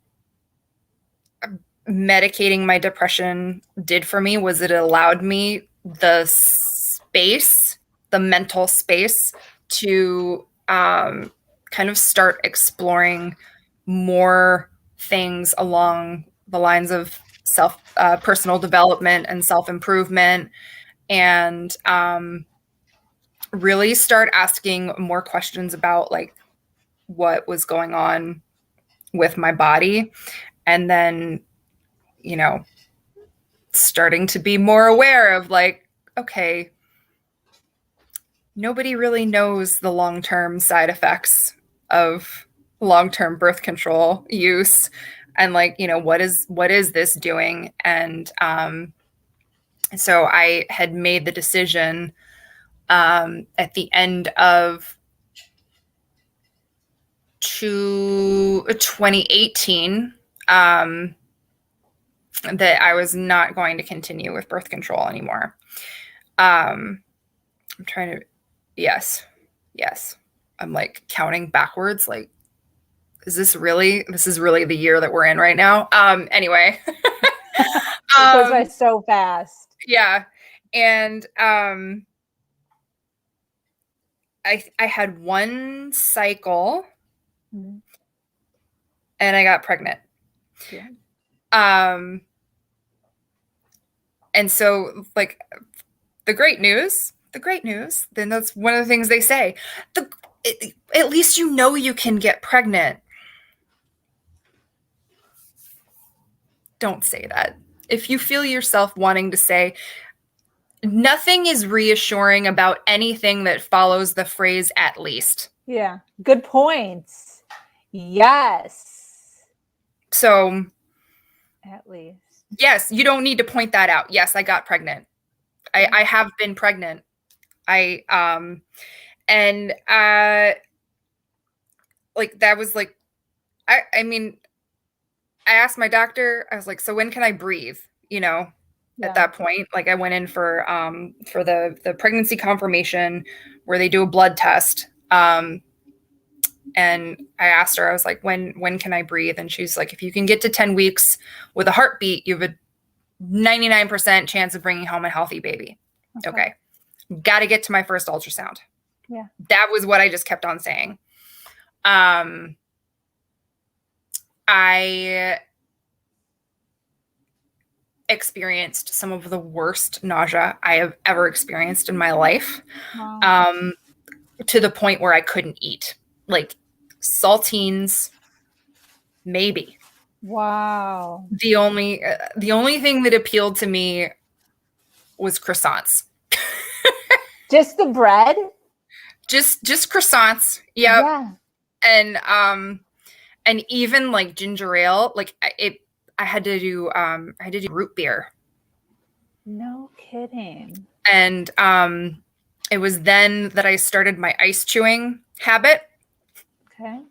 Speaker 2: medicating my depression did for me was it allowed me the space, the mental space to kind of start exploring more things along the lines of personal development and self-improvement, and really start asking more questions about like what was going on with my body. And then, you know, starting to be more aware of like, okay, nobody really knows the long-term side effects of long-term birth control use, and like, you know, what is this doing? And so I had made the decision at the end of 2018 that I was not going to continue with birth control anymore. I'm trying to, yes. I'm like counting backwards. Like, this is really the year that we're in right now. Anyway.
Speaker 1: It goes by so fast.
Speaker 2: Yeah. And I had one cycle and I got pregnant.
Speaker 1: Yeah.
Speaker 2: And so like the great news, then that's one of the things they say. At least you know you can get pregnant. Don't say that. If you feel yourself wanting to say, nothing is reassuring about anything that follows the phrase "at least."
Speaker 1: Yeah. Good points. Yes.
Speaker 2: So,
Speaker 1: at least.
Speaker 2: Yes, you don't need to point that out. Yes, I got pregnant. I have been pregnant. Like that was like, I mean, I asked my doctor, I was like, so when can I breathe? You know, at that point, like I went in for the pregnancy confirmation where they do a blood test. And I asked her, I was like, when can I breathe? And she's like, if you can get to 10 weeks with a heartbeat, you have a 99% chance of bringing home a healthy baby. Okay. Got to get to my first ultrasound.
Speaker 1: Yeah.
Speaker 2: That was what I just kept on saying. I experienced some of the worst nausea I have ever experienced in my life. Wow. To the point where I couldn't eat. Like saltines, maybe.
Speaker 1: Wow.
Speaker 2: The only thing that appealed to me was croissants. Just the bread? Just croissants. Yep. Yeah. And even like ginger ale, like I had to do root beer.
Speaker 1: No kidding.
Speaker 2: And it was then that I started my ice chewing habit.
Speaker 1: Okay.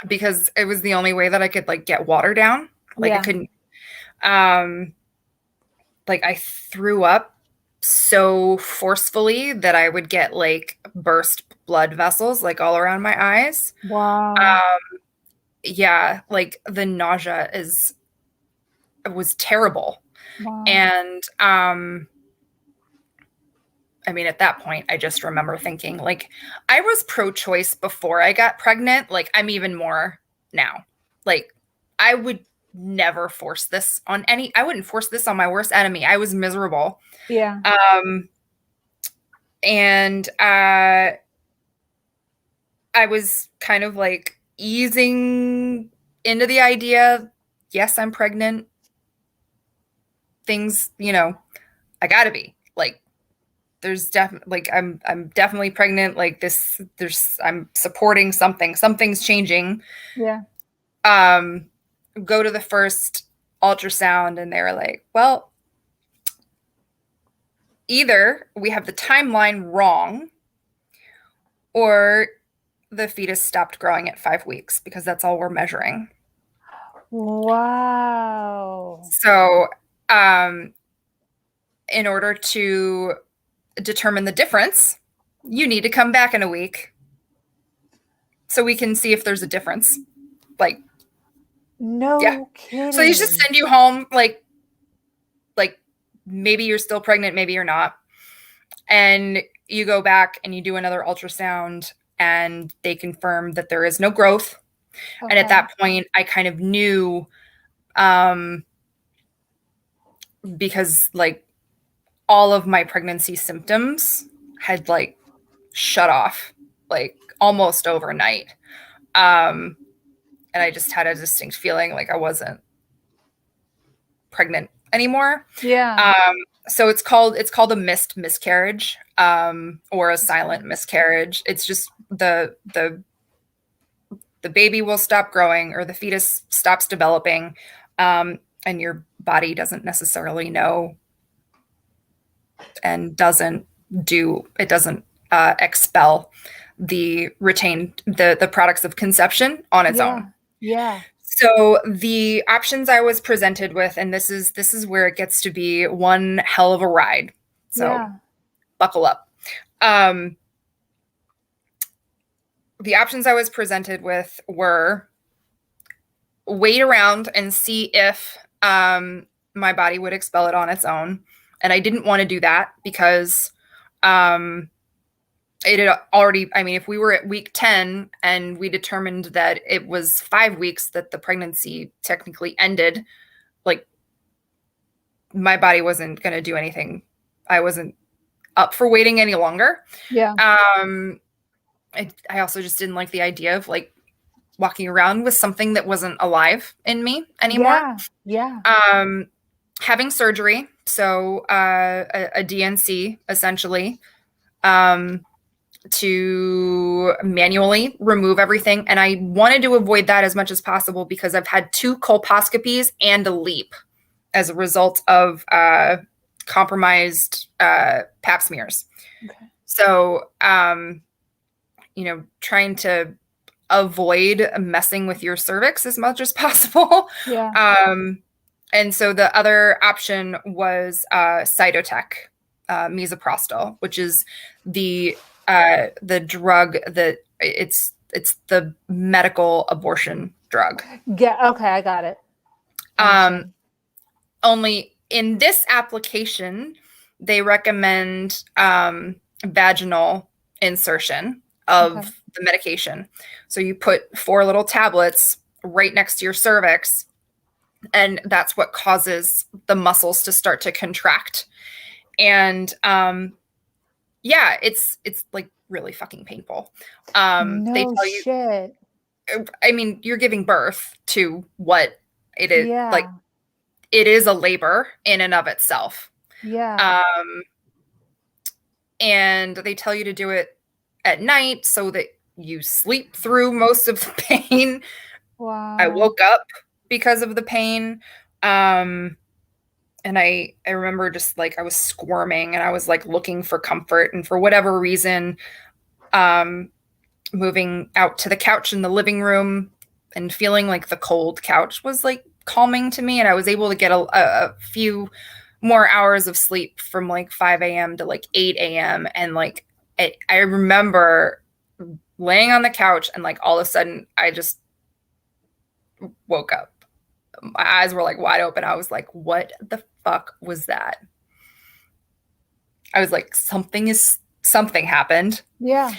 Speaker 2: Because it was the only way that I could like get water down. Like I couldn't like I threw up so forcefully that I would get like burst blood vessels like all around my eyes.
Speaker 1: Wow.
Speaker 2: Yeah, like the nausea was terrible.
Speaker 1: Wow.
Speaker 2: And I mean, at that point, I just remember thinking, like, I was pro-choice before I got pregnant. Like, I'm even more now. Like, I would never force this on I wouldn't force this on my worst enemy. I was miserable.
Speaker 1: Yeah.
Speaker 2: And I was kind of like easing into the idea, yes, I'm pregnant. Things, you know, I gotta be. Like, there's definitely, like, I'm definitely pregnant. Like, I'm supporting something. Something's changing.
Speaker 1: Yeah.
Speaker 2: Go to the first ultrasound and they were like, well, either we have the timeline wrong or the fetus stopped growing at 5 weeks, because that's all we're measuring.
Speaker 1: Wow.
Speaker 2: So, in order to determine the difference, you need to come back in a week so we can see if there's a difference. Like,
Speaker 1: no kidding.
Speaker 2: So they just send you home, like maybe you're still pregnant, maybe you're not. And you go back and you do another ultrasound and they confirm that there is no growth. Okay. And at that point, I kind of knew, because like all of my pregnancy symptoms had like shut off like almost overnight. And I just had a distinct feeling like I wasn't pregnant anymore.
Speaker 1: Yeah.
Speaker 2: So it's called a missed miscarriage, or a silent miscarriage. It's just the baby will stop growing, or the fetus stops developing, and your body doesn't necessarily know and doesn't expel the products of conception on its own.
Speaker 1: Yeah.
Speaker 2: So the options I was presented with, and this is where it gets to be one hell of a ride. So buckle up. The options I was presented with were wait around and see if my body would expel it on its own. And I didn't want to do that because it had already, I mean, if we were at week 10 and we determined that it was 5 weeks that the pregnancy technically ended, like, my body wasn't going to do anything. I wasn't up for waiting any longer.
Speaker 1: Yeah.
Speaker 2: I also just didn't like the idea of like walking around with something that wasn't alive in me anymore.
Speaker 1: Yeah.
Speaker 2: Having surgery. So, a DNC essentially, to manually remove everything. And I wanted to avoid that as much as possible because I've had 2 colposcopies and a LEEP as a result of compromised pap smears. Okay. So, trying to avoid messing with your cervix as much as possible.
Speaker 1: Yeah.
Speaker 2: And so the other option was cytotec, misoprostol, which is the drug that it's the medical abortion drug.
Speaker 1: Yeah. Okay. I got it.
Speaker 2: Only in this application, they recommend vaginal insertion of the medication. So you put 4 little tablets right next to your cervix, and that's what causes the muscles to start to contract. And it's like really fucking painful. They tell you,
Speaker 1: shit.
Speaker 2: I mean, you're giving birth to what it is. Yeah. Like, it is a labor in and of itself.
Speaker 1: Yeah.
Speaker 2: And they tell you to do it at night so that you sleep through most of the pain.
Speaker 1: Wow.
Speaker 2: I woke up because of the pain. And I remember just like I was squirming and I was like looking for comfort, and for whatever reason, moving out to the couch in the living room and feeling like the cold couch was like calming to me, and I was able to get a few more hours of sleep from like 5 a.m. to like 8 a.m. And like I remember laying on the couch and like all of a sudden I just woke up. my eyes were like wide open. I was like, what the fuck was that? I was like, something happened.
Speaker 1: Yeah.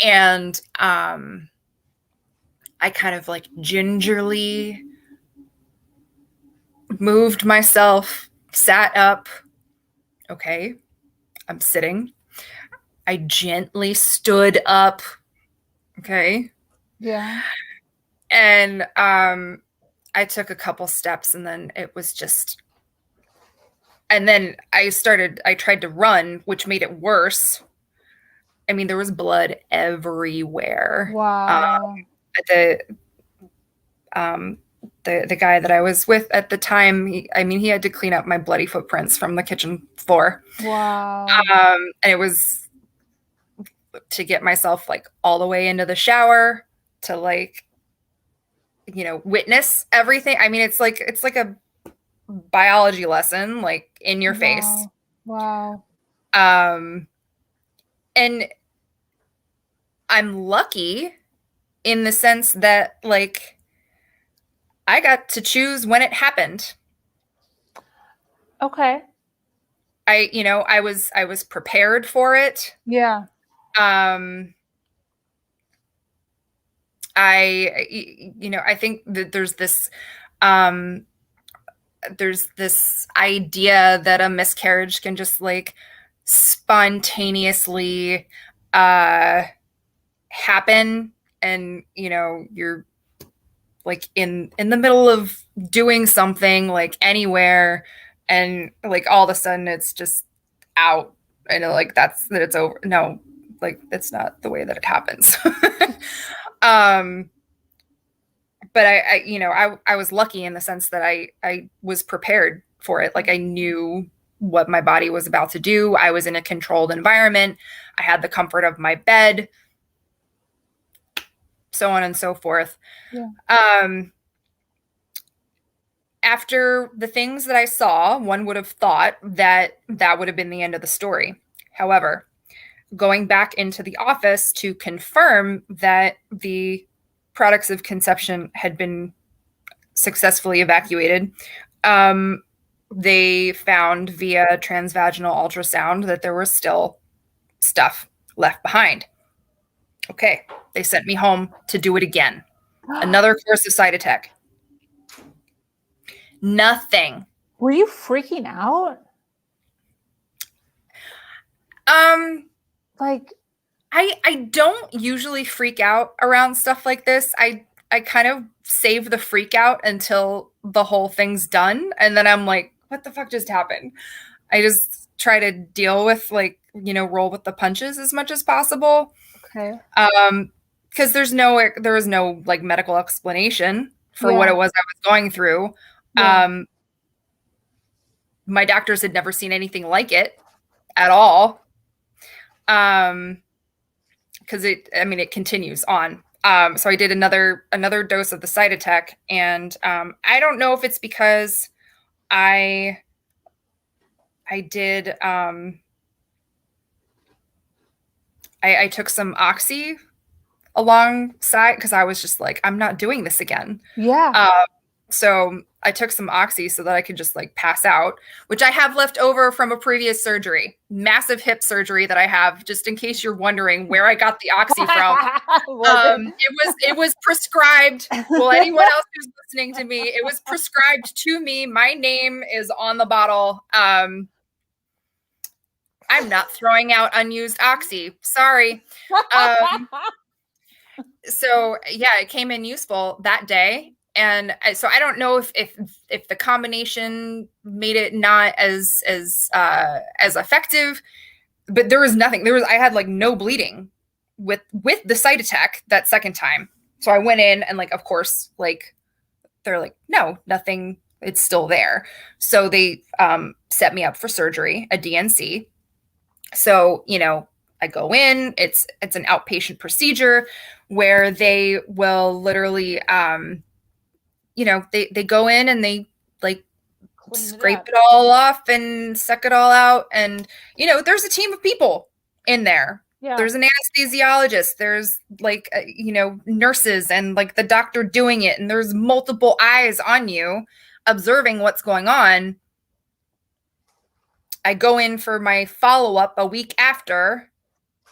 Speaker 2: And I kind of like gingerly moved myself, sat up. Okay, I'm sitting. I gently stood up. Okay.
Speaker 1: Yeah.
Speaker 2: And I took a couple steps, and then it was just, and then I tried to run, which made it worse. I mean, there was blood everywhere.
Speaker 1: Wow.
Speaker 2: The guy that I was with at the time, he had to clean up my bloody footprints from the kitchen floor.
Speaker 1: Wow.
Speaker 2: And it was to get myself like all the way into the shower to like, witness everything. I mean, it's like a biology lesson, like in your face.
Speaker 1: Wow.
Speaker 2: And I'm lucky in the sense that like I got to choose when it happened.
Speaker 1: Okay.
Speaker 2: I was prepared for it.
Speaker 1: Yeah.
Speaker 2: I think that there's this idea that a miscarriage can just like spontaneously happen, and you're like in the middle of doing something like anywhere, and like all of a sudden it's just out, and like that it's over. No, like that's not the way that it happens. But I was lucky in the sense that I was prepared for it. Like I knew what my body was about to do. I was in a controlled environment. I had the comfort of my bed, so on and so forth.
Speaker 1: Yeah.
Speaker 2: After the things that I saw, one would have thought that would have been the end of the story. However, going back into the office to confirm that the products of conception had been successfully evacuated, they found via transvaginal ultrasound that there was still stuff left behind. Okay, they sent me home to do it again. Another course of Cytotec. Nothing.
Speaker 1: Were you freaking out? Like,
Speaker 2: I don't usually freak out around stuff like this. I kind of save the freak out until the whole thing's done, and then I'm like, what the fuck just happened? I just try to deal with roll with the punches as much as possible.
Speaker 1: Okay.
Speaker 2: Because there was no like medical explanation for what it was I was going through. Yeah. My doctors had never seen anything like it at all. Because it continues on. So I did another dose of the Cytotec, and I don't know if it's because I did I took some Oxy alongside, because I was just like, I'm not doing this again.
Speaker 1: Yeah.
Speaker 2: So I took some Oxy so that I could just like pass out, which I have left over from a previous surgery, massive hip surgery that I have, just in case you're wondering where I got the Oxy from. It was prescribed. Well, anyone else who's listening to me, it was prescribed to me. My name is on the bottle. I'm not throwing out unused Oxy. Sorry. So yeah, it came in useful that day. And so I don't know if the combination made it not as effective, but there was nothing. I had like no bleeding with the Cytotec that second time. So I went in, and like, of course, like they're like, no, nothing. It's still there. So they set me up for surgery, a DNC. So, I go in, it's an outpatient procedure where they will literally, they go in and they like scrape it all off and suck it all out. And, there's a team of people in there
Speaker 1: Yeah.
Speaker 2: There's an anesthesiologist. There's like, nurses and like the doctor doing it. And there's multiple eyes on you observing what's going on. I go in for my follow-up a week after.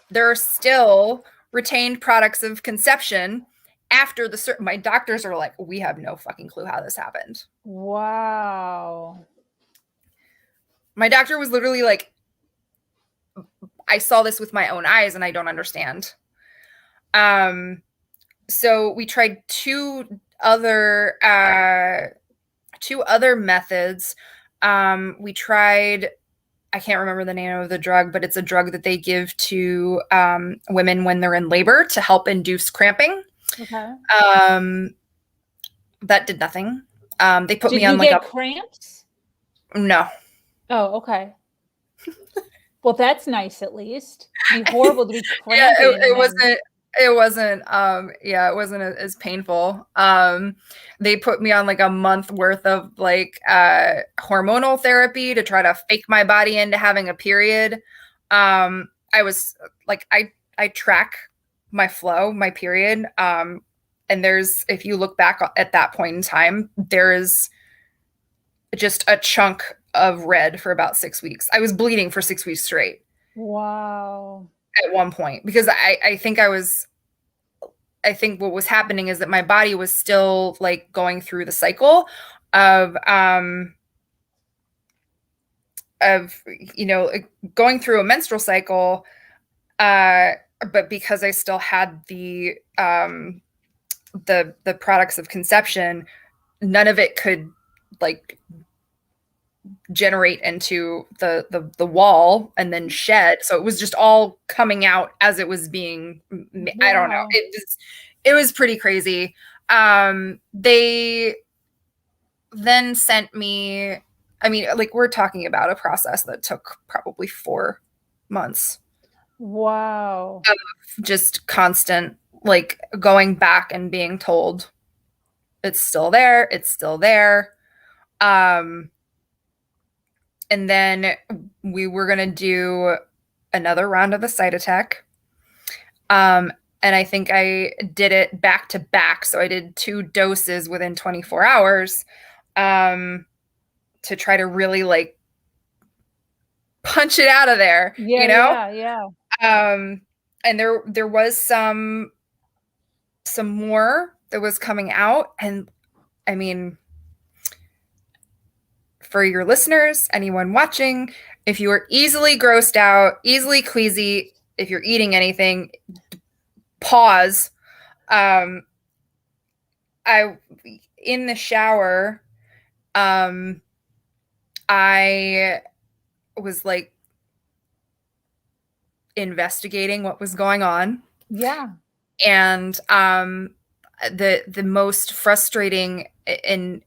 Speaker 2: There are still retained products of conception after my doctors are like, we have no fucking clue how this happened.
Speaker 1: Wow.
Speaker 2: My doctor was literally like, I saw this with my own eyes and I don't understand. So we tried two other methods. We tried, I can't remember the name of the drug, but it's a drug that they give to women when they're in labor to help induce cramping.
Speaker 1: Okay.
Speaker 2: That did nothing. They put me on
Speaker 1: like get cramps?
Speaker 2: No.
Speaker 1: Oh, okay. Well, that's nice at least. It'd be horrible to be cramping.
Speaker 2: Yeah, it wasn't as painful. They put me on like a month worth of like hormonal therapy to try to fake my body into having a period. I was like, I track my flow, my period. And if you look back at that point in time, there is just a chunk of red for about 6 weeks. I was bleeding for 6 weeks straight.
Speaker 1: Wow.
Speaker 2: At one point, because I think what was happening is that my body was still like going through the cycle of going through a menstrual cycle, but because I still had the products of conception, none of it could like generate into the wall and then shed. So it was just all coming out as it was being, I don't know. It was pretty crazy. They then sent me, I mean, like we're talking about a process that took probably 4 months.
Speaker 1: Wow.
Speaker 2: Just constant, like going back and being told it's still there. It's still there. And then we were going to do another round of a site attack. And I think I did it back to back. So I did 2 doses within 24 hours to try to really like punch it out of there,
Speaker 1: Yeah.
Speaker 2: And there was some more that was coming out. And I mean, for your listeners, anyone watching, if you are easily grossed out, easily queasy, if you're eating anything, pause. In the shower, I was like investigating what was going on.
Speaker 1: Yeah.
Speaker 2: And the most frustrating, and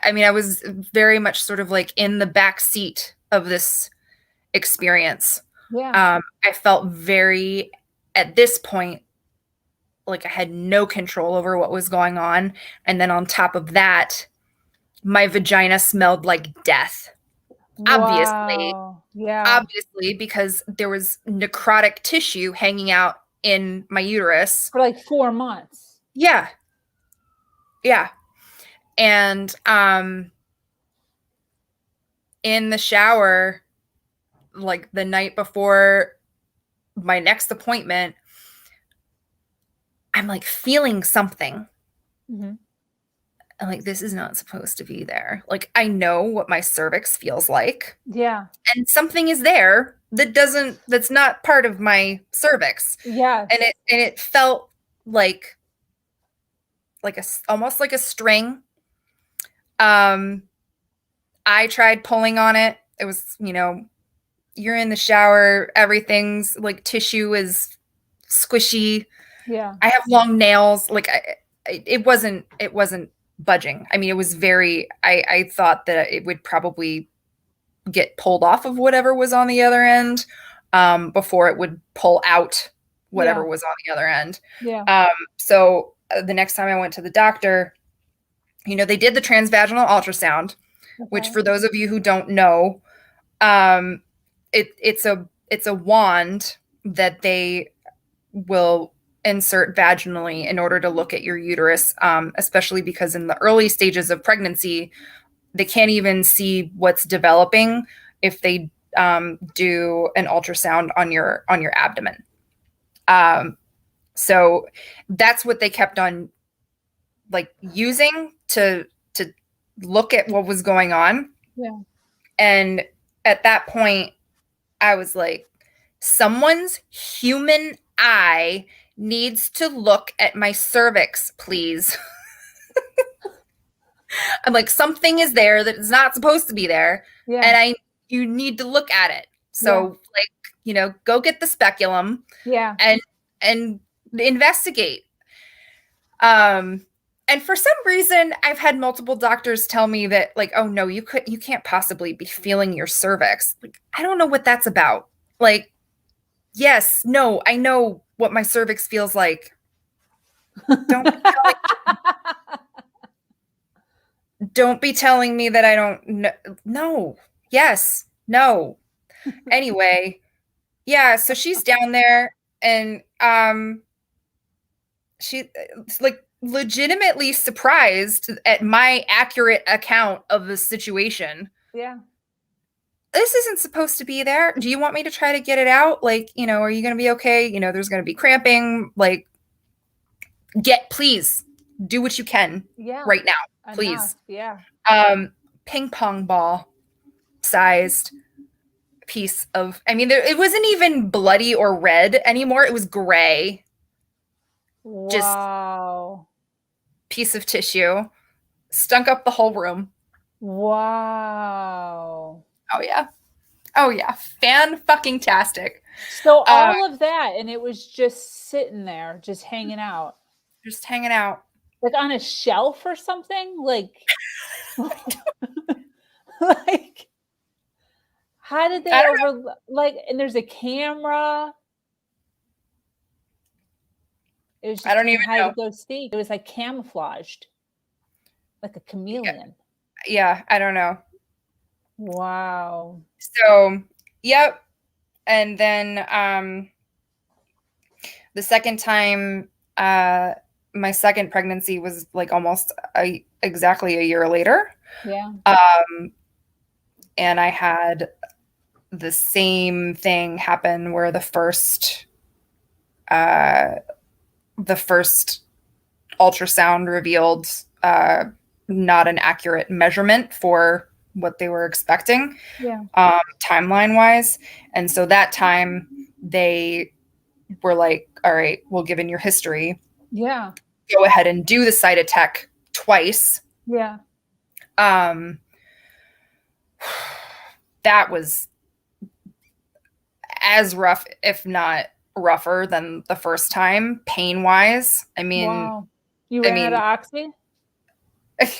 Speaker 2: I mean, I was very much sort of like in the back seat of this experience.
Speaker 1: Yeah.
Speaker 2: I felt very, at this point, like I had no control over what was going on. And then on top of that, my vagina smelled like death.
Speaker 1: Wow.
Speaker 2: Obviously, because there was necrotic tissue hanging out in my uterus.
Speaker 1: For like 4 months.
Speaker 2: Yeah. And in the shower, like the night before my next appointment, I'm like feeling something.
Speaker 1: Mm-hmm.
Speaker 2: And like, this is not supposed to be there. Like, I know what my cervix feels like.
Speaker 1: Yeah.
Speaker 2: And something is there that's not part of my cervix.
Speaker 1: Yeah.
Speaker 2: And it felt like almost like a string. I tried pulling on it. It was, you're in the shower, everything's like tissue is squishy.
Speaker 1: Yeah.
Speaker 2: I have long nails. Like it wasn't budging. I mean, it was very, I thought that it would probably get pulled off of whatever was on the other end before it would pull out whatever was on the other end.
Speaker 1: Yeah.
Speaker 2: So the next time I went to the doctor, they did the transvaginal ultrasound, which for those of you who don't know, it's a wand that they will insert vaginally in order to look at your uterus, especially because in the early stages of pregnancy, they can't even see what's developing if they do an ultrasound on your abdomen. So that's what they kept on like using to look at what was going on.
Speaker 1: Yeah.
Speaker 2: And at that point, I was like, someone's human eye needs to look at my cervix, please. I'm like, something is there that is not supposed to be there. Yeah. And you need to look at it. So like, go get the speculum.
Speaker 1: Yeah.
Speaker 2: And investigate. And for some reason, I've had multiple doctors tell me that, like, oh no, you can't possibly be feeling your cervix. Like, I don't know what that's about. Like, yes, no, I know what my cervix feels like. Don't be telling me that I don't know. No. Yes. No. Anyway, yeah, so she's down there and she's like legitimately surprised at my accurate account of the situation.
Speaker 1: Yeah.
Speaker 2: This isn't supposed to be there. Do you want me to try to get it out? Like, are you going to be okay? There's going to be cramping. Like, please do what you can right now. Please.
Speaker 1: Yeah.
Speaker 2: Ping pong ball sized piece of, it wasn't even bloody or red anymore. It was gray.
Speaker 1: Wow.
Speaker 2: Just piece of tissue. Stunk up the whole room.
Speaker 1: Wow.
Speaker 2: Oh yeah. Fan-fucking-tastic.
Speaker 1: So all of that, and it was just sitting there, just hanging out.
Speaker 2: Just hanging out.
Speaker 1: Like on a shelf or something? Like, like, how did they and there's a camera. It was just
Speaker 2: I don't even know.
Speaker 1: To go see. It was like camouflaged. Like a chameleon.
Speaker 2: Yeah, I don't know.
Speaker 1: Wow.
Speaker 2: So, yep. And then the second time, my second pregnancy was like almost exactly a year later.
Speaker 1: Yeah.
Speaker 2: And I had the same thing happen where the first ultrasound revealed not an accurate measurement for what they were expecting, timeline wise. And so that time they were like, all right, well, given your history, go ahead and do the cytotech twice.
Speaker 1: Yeah.
Speaker 2: That was as rough, if not rougher than the first time, pain wise.
Speaker 1: Wow. You ran out of oxy?
Speaker 2: Sorry.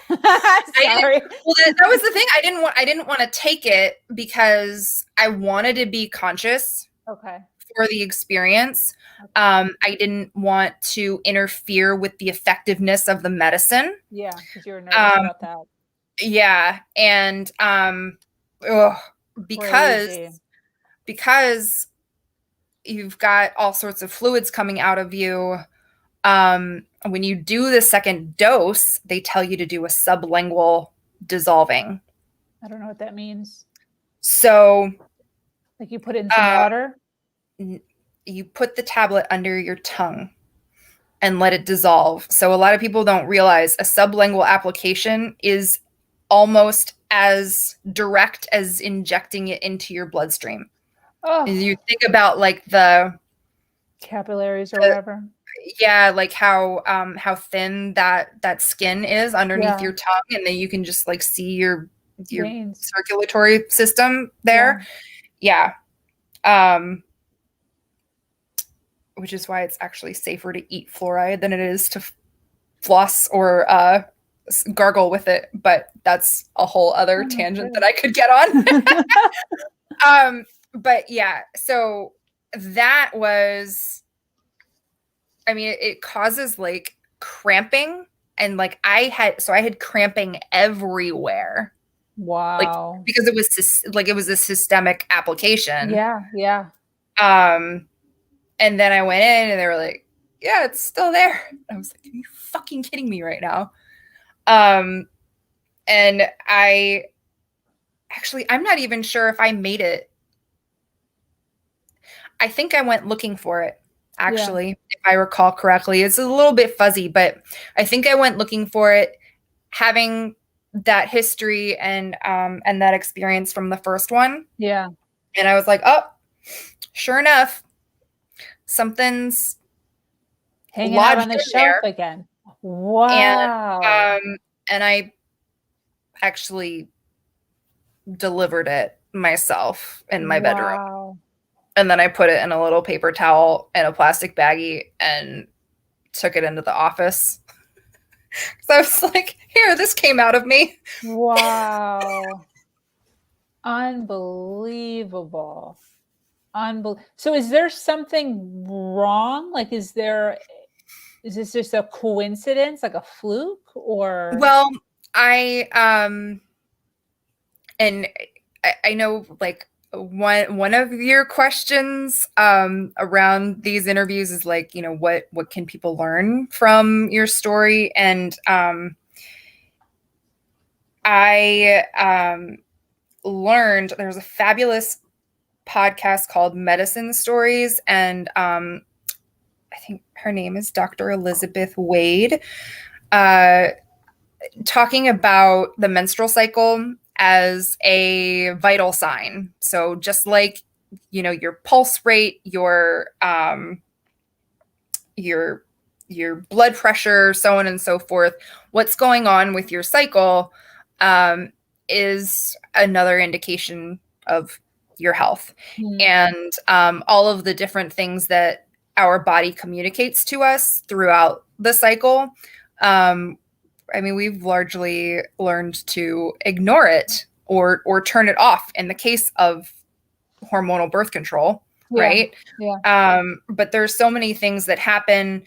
Speaker 2: That was the thing. I didn't want to take it because I wanted to be conscious for the experience. I didn't want to interfere with the effectiveness of the medicine.
Speaker 1: Yeah, because you were nervous about that.
Speaker 2: Yeah, and because you've got all sorts of fluids coming out of you. When you do the second dose, they tell you to do a sublingual dissolving.
Speaker 1: I don't know what that means.
Speaker 2: So,
Speaker 1: like you put it in some water?
Speaker 2: You put the tablet under your tongue and let it dissolve. So a lot of people don't realize a sublingual application is almost as direct as injecting it into your bloodstream.
Speaker 1: Oh.
Speaker 2: You think about like the
Speaker 1: capillaries or whatever.
Speaker 2: Yeah, like how thin that skin is underneath your tongue, and then you can just like see your veins. Circulatory system there. Yeah. Which is why it's actually safer to eat fluoride than it is to floss or gargle with it. But that's a whole other tangent that I could get on. But yeah, so that was, it causes like cramping, and like I had cramping everywhere.
Speaker 1: Wow.
Speaker 2: Like, because it was a systemic application.
Speaker 1: Yeah.
Speaker 2: And then I went in and they were like, yeah, it's still there. I was like, are you fucking kidding me right now? And I'm not even sure if I made it. I think I went looking for it, actually, if I recall correctly. It's a little bit fuzzy, but I think I went looking for it, having that history and that experience from the first one.
Speaker 1: Yeah.
Speaker 2: And I was like, oh, sure enough, something's
Speaker 1: hanging out on the shelf
Speaker 2: there
Speaker 1: again. Wow.
Speaker 2: And I actually delivered it myself in my bedroom. And then I put it in a little paper towel and a plastic baggie and took it into the office. So I was like, here, this came out of me.
Speaker 1: Wow. Unbelievable. So is there something wrong? Like, is this just a coincidence, like a fluke, or?
Speaker 2: Well, I know, like, one of your questions around these interviews is like, you know, what can people learn from your story? And I learned there's a fabulous podcast called Medicine Stories, and I think her name is Dr. Elizabeth Wade, talking about the menstrual cycle as a vital sign. So just like, you know, your pulse rate, your blood pressure, so on and so forth, what's going on with your cycle is another indication of your health. And all of the different things that our body communicates to us throughout the cycle. I mean, we've largely learned to ignore it or turn it off in the case of hormonal birth control, right?
Speaker 1: Yeah.
Speaker 2: But there's so many things that happen.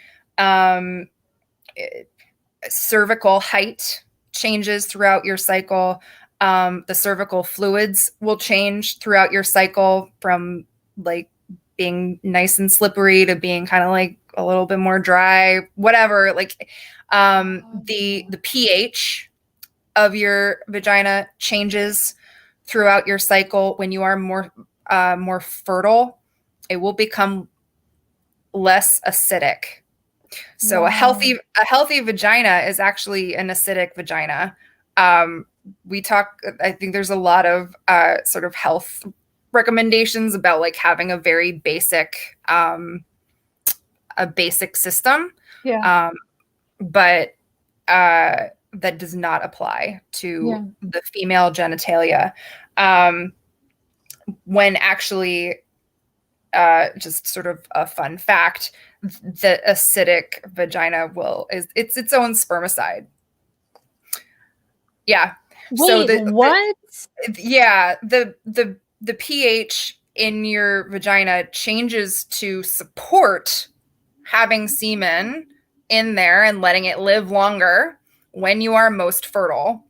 Speaker 2: Cervical height changes throughout your cycle. The cervical fluids will change throughout your cycle, from like being nice and slippery to being kind of like a little bit more dry, whatever. Like the pH of your vagina changes throughout your cycle. When you are more fertile, it will become less acidic. So a healthy vagina is actually an acidic vagina. I think there's a lot of sort of health recommendations about like having a very basic system.
Speaker 1: Yeah.
Speaker 2: But that does not apply to the female genitalia. When actually, just sort of a fun fact, the acidic vagina it's its own spermicide. Yeah.
Speaker 1: Wait,
Speaker 2: so
Speaker 1: what?
Speaker 2: The pH in your vagina changes to support having semen in there and letting it live longer when you are most fertile.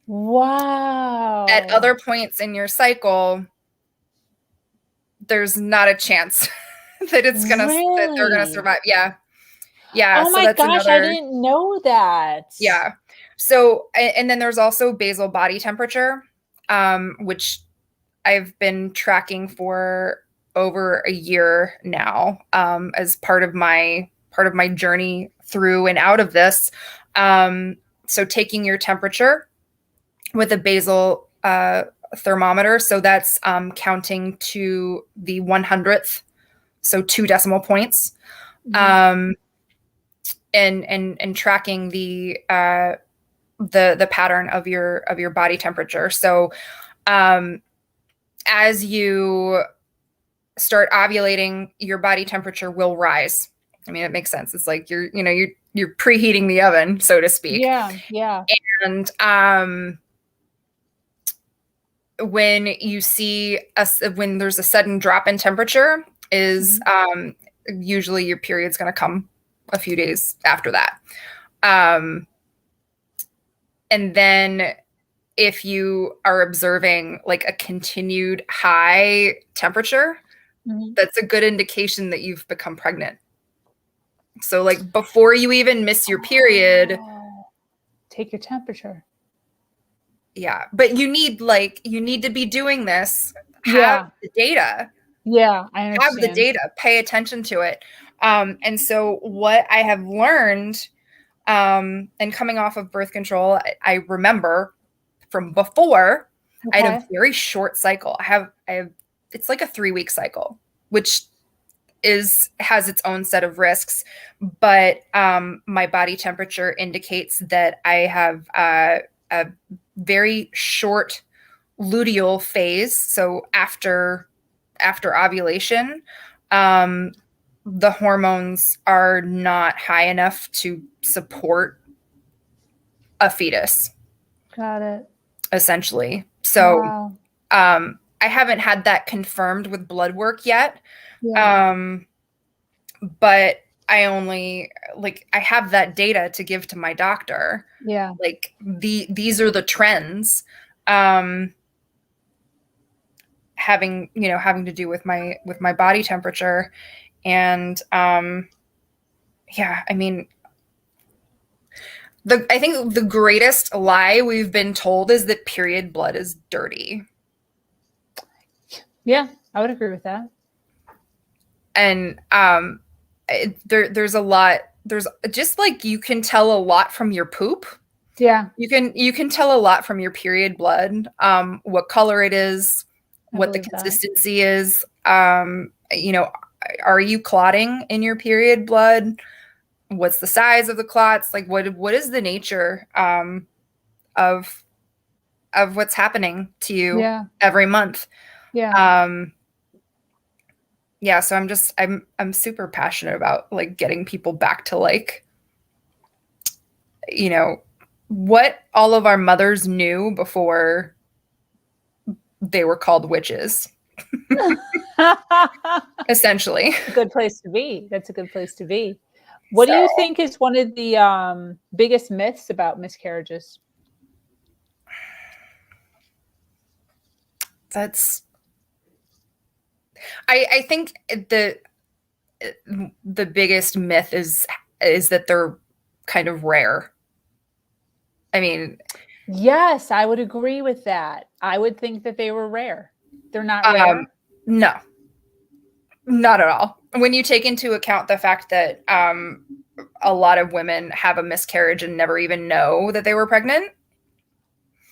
Speaker 1: Wow.
Speaker 2: At other points in your cycle, there's not a chance that that they're gonna survive. Yeah.
Speaker 1: Oh my gosh, I didn't know that.
Speaker 2: Yeah. So, and then there's also basal body temperature, which I've been tracking for over a year now, as part of my journey through and out of this. So taking your temperature with a basal thermometer, so that's counting to the 100th, so 2 decimal points, and tracking the pattern of your body temperature. So as you start ovulating, your body temperature will rise. I mean, it makes sense. It's like you're preheating the oven, so to speak.
Speaker 1: Yeah.
Speaker 2: And when you see when there's a sudden drop in temperature, is usually your period's going to come a few days after that. And then if you are observing like a continued high temperature that's a good indication that you've become pregnant. So like before you even miss your period,
Speaker 1: take your temperature.
Speaker 2: Yeah, but you need to be doing this. Have the data.
Speaker 1: Yeah, I understand.
Speaker 2: Have the data. Pay attention to it. And so what I have learned, and coming off of birth control, I remember from before, I had a very short cycle. I have it's like a 3-week cycle, which has its own set of risks, but my body temperature indicates that I have a very short luteal phase. So after ovulation, the hormones are not high enough to support a fetus.
Speaker 1: Got it.
Speaker 2: Essentially. So I haven't had that confirmed with blood work yet. But I only I have that data to give to my doctor.
Speaker 1: Yeah.
Speaker 2: Like these are the trends having to do with my body temperature. And yeah, I mean, I think the greatest lie we've been told is that period blood is dirty.
Speaker 1: Yeah, I would agree with that.
Speaker 2: And there's a lot. There's just like you can tell a lot from your poop.
Speaker 1: Yeah.
Speaker 2: You can tell a lot from your period blood. What color it is, what the consistency is. You know, are you clotting in your period blood? What's the size of the clots? Like what is the nature of what's happening to you every month?
Speaker 1: Yeah.
Speaker 2: Yeah, so I'm super passionate about like getting people back to like, you know, what all of our mothers knew before they were called witches. Essentially.
Speaker 1: A good place to be. That's a good place to be. What do you think is one of the biggest myths about miscarriages?
Speaker 2: I think the biggest myth is that they're kind of rare. I mean,
Speaker 1: yes, I would agree with that. I would think that they were rare. They're not rare?
Speaker 2: No, not at all. When you take into account the fact that a lot of women have a miscarriage and never even know that they were pregnant.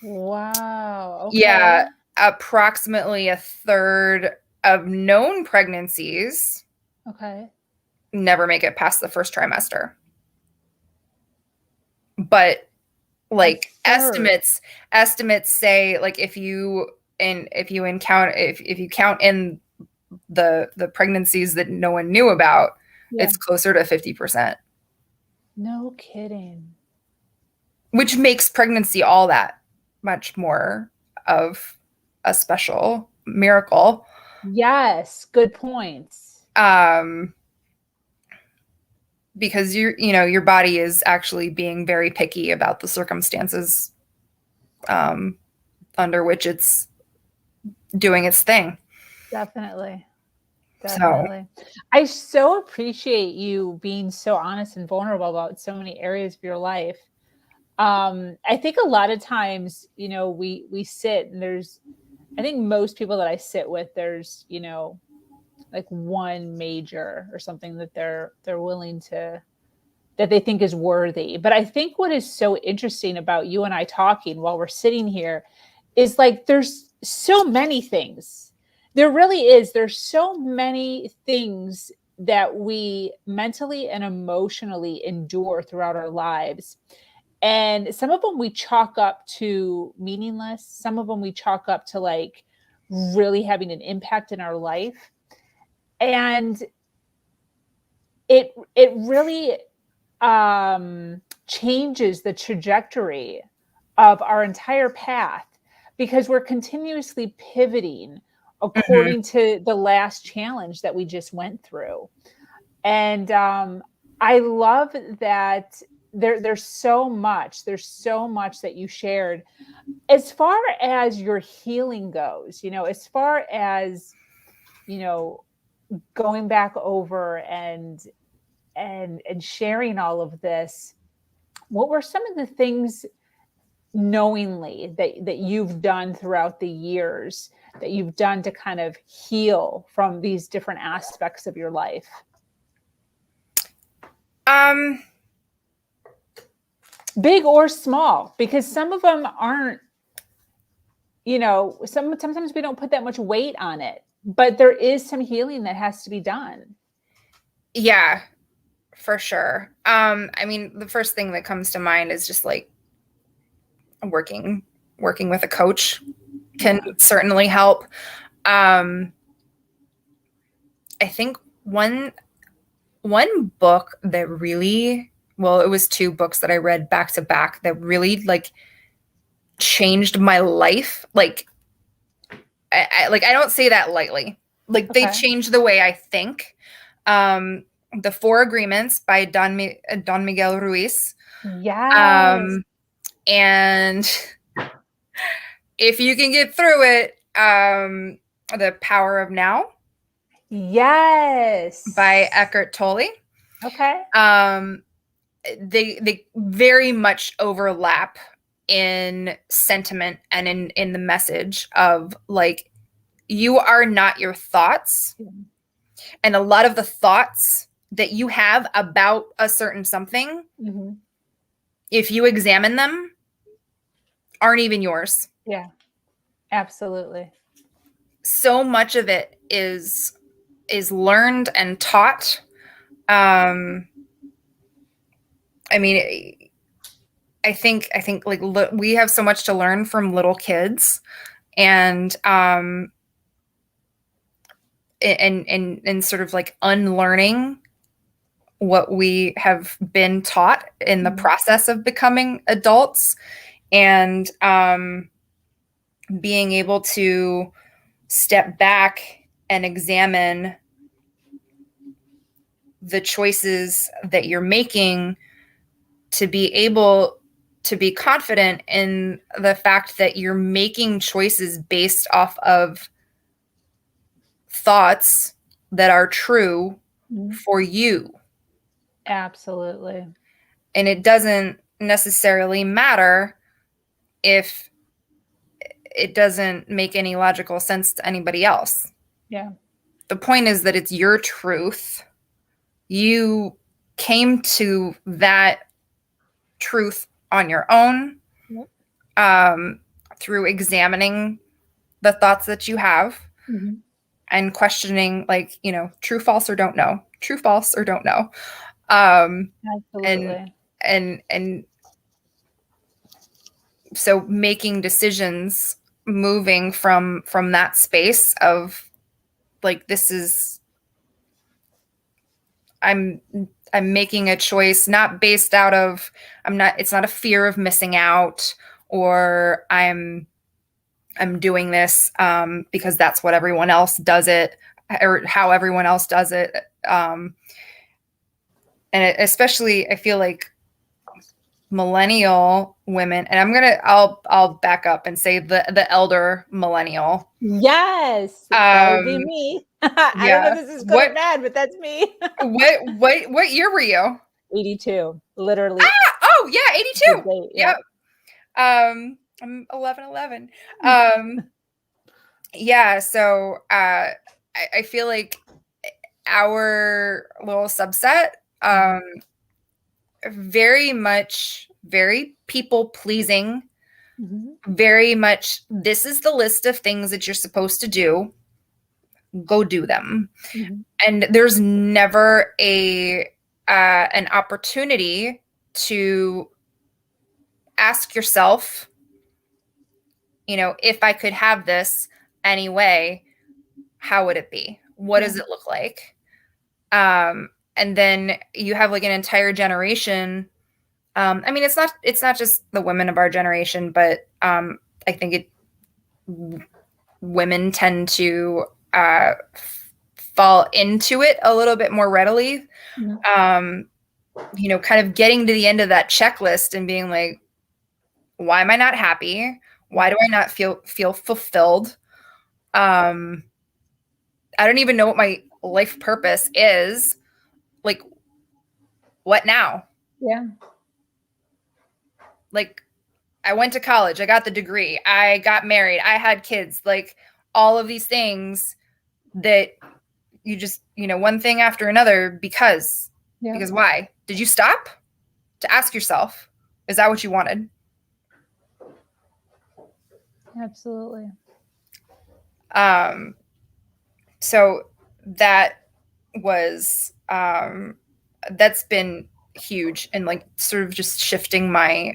Speaker 1: Wow. Okay.
Speaker 2: Yeah, approximately a third of known pregnancies never make it past the first trimester. But like estimates say like if you count in the pregnancies that no one knew about, it's closer to 50%.
Speaker 1: No kidding.
Speaker 2: Which makes pregnancy all that much more of a special miracle.
Speaker 1: Yes, good points.
Speaker 2: Because your body is actually being very picky about the circumstances under which it's doing its thing.
Speaker 1: Definitely. I so appreciate you being so honest and vulnerable about so many areas of your life. I think a lot of times, we sit and I think most people that I sit with, there's, like one major or something that they're willing to, that they think is worthy. But I think what is so interesting about you and I talking while we're sitting here is like, there's so many things. There really is. There's so many things that we mentally and emotionally endure throughout our lives. And some of them we chalk up to meaningless. Some of them we chalk up to like really having an impact in our life. And it really changes the trajectory of our entire path because we're continuously pivoting according to the last challenge that we just went through. And I love that there's so much that you shared. As far as your healing goes, as far as, going back over and sharing all of this, what were some of the things knowingly that you've done throughout the years that you've done to kind of heal from these different aspects of your life? Big or small, because some of them aren't, you know, sometimes we don't put that much weight on it, but there is some healing that has to be done.
Speaker 2: Yeah, for sure. I mean, the first thing that comes to mind is just like working with a coach can certainly help. I think one book that really, well, it was two books that I read back to back that really like changed my life. Like, I don't say that lightly. Like, they changed the way I think. The Four Agreements by Don Miguel Ruiz.
Speaker 1: Yes.
Speaker 2: And if you can get through it, The Power of Now.
Speaker 1: Yes.
Speaker 2: By Eckhart Tolle.
Speaker 1: Okay.
Speaker 2: They very much overlap in sentiment and in the message of like, you are not your thoughts. And a lot of the thoughts that you have about a certain something, if you examine them, aren't even yours.
Speaker 1: Yeah, absolutely.
Speaker 2: So much of it is learned and taught. I mean, I think like we have so much to learn from little kids, and sort of like unlearning what we have been taught in the process of becoming adults, and being able to step back and examine the choices that you're making, to be able to be confident in the fact that you're making choices based off of thoughts that are true for you.
Speaker 1: Absolutely.
Speaker 2: And it doesn't necessarily matter if it doesn't make any logical sense to anybody else.
Speaker 1: Yeah.
Speaker 2: The point is that it's your truth. You came to that truth on your own, through examining the thoughts that you have, and questioning, like, you know, true, false, or don't know. True, false, or don't know.
Speaker 1: Absolutely.
Speaker 2: And so making decisions, moving from that space of like, this is, I'm making a choice not based out of, it's not a fear of missing out, or I'm doing this because that's what everyone else does it, or how everyone else does it. And especially, I feel like millennial women, and I'll back up and say the elder millennial.
Speaker 1: Yes, that would be me. I don't know if this is good or bad, but that's me.
Speaker 2: What year were you?
Speaker 1: 82, literally.
Speaker 2: Oh yeah, 82. Yep. I'm 11. Yeah, so I feel like our little subset, very people pleasing, very much, this is the list of things that you're supposed to do, go do them. And there's never an opportunity to ask yourself, you know, if I could have this anyway, how would it be? What does it look like? And then you have like an entire generation. I mean, it's not just the women of our generation, but I think women tend to fall into it a little bit more readily. You know, kind of getting to the end of that checklist and being like, why am I not happy? Why do I not feel fulfilled? I don't even know what life purpose is, like, what now?
Speaker 1: Yeah.
Speaker 2: Like, I went to college, I got the degree, I got married, I had kids, like all of these things that you just, one thing after another because why? Did you stop to ask yourself, is that what you wanted?
Speaker 1: Absolutely.
Speaker 2: So that was, that's been huge, and like sort of just shifting my,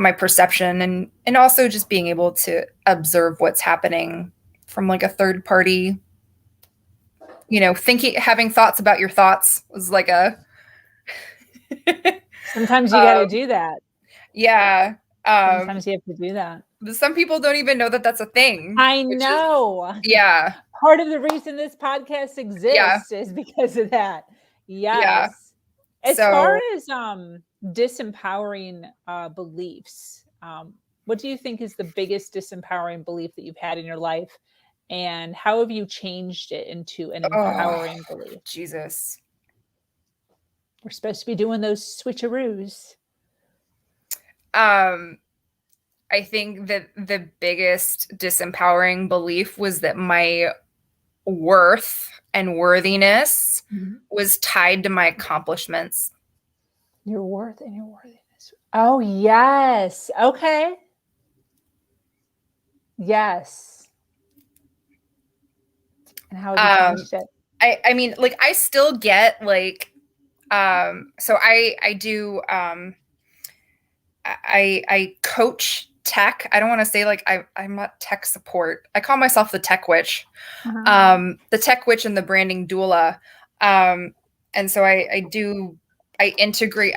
Speaker 2: my perception, and also just being able to observe what's happening from like a third party, having thoughts about your thoughts was like a
Speaker 1: sometimes you got to do that.
Speaker 2: Yeah.
Speaker 1: Sometimes you have to do that.
Speaker 2: Some people don't even know that that's a thing.
Speaker 1: I know.
Speaker 2: Yeah.
Speaker 1: Part of the reason this podcast exists is because of that. Yes. Yeah. As far as disempowering beliefs, what do you think is the biggest disempowering belief that you've had in your life? And how have you changed it into an empowering belief?
Speaker 2: Jesus.
Speaker 1: We're supposed to be doing those switcheroos.
Speaker 2: I think that the biggest disempowering belief was that my worth and worthiness was tied to my accomplishments.
Speaker 1: Your worth and your worthiness. Oh, yes. Okay. Yes. And how have you changed it?
Speaker 2: I mean, like, I still get like, so I do, I coach tech. I don't want to say like I'm not tech support. I call myself the tech witch, the tech witch and the branding doula. And so I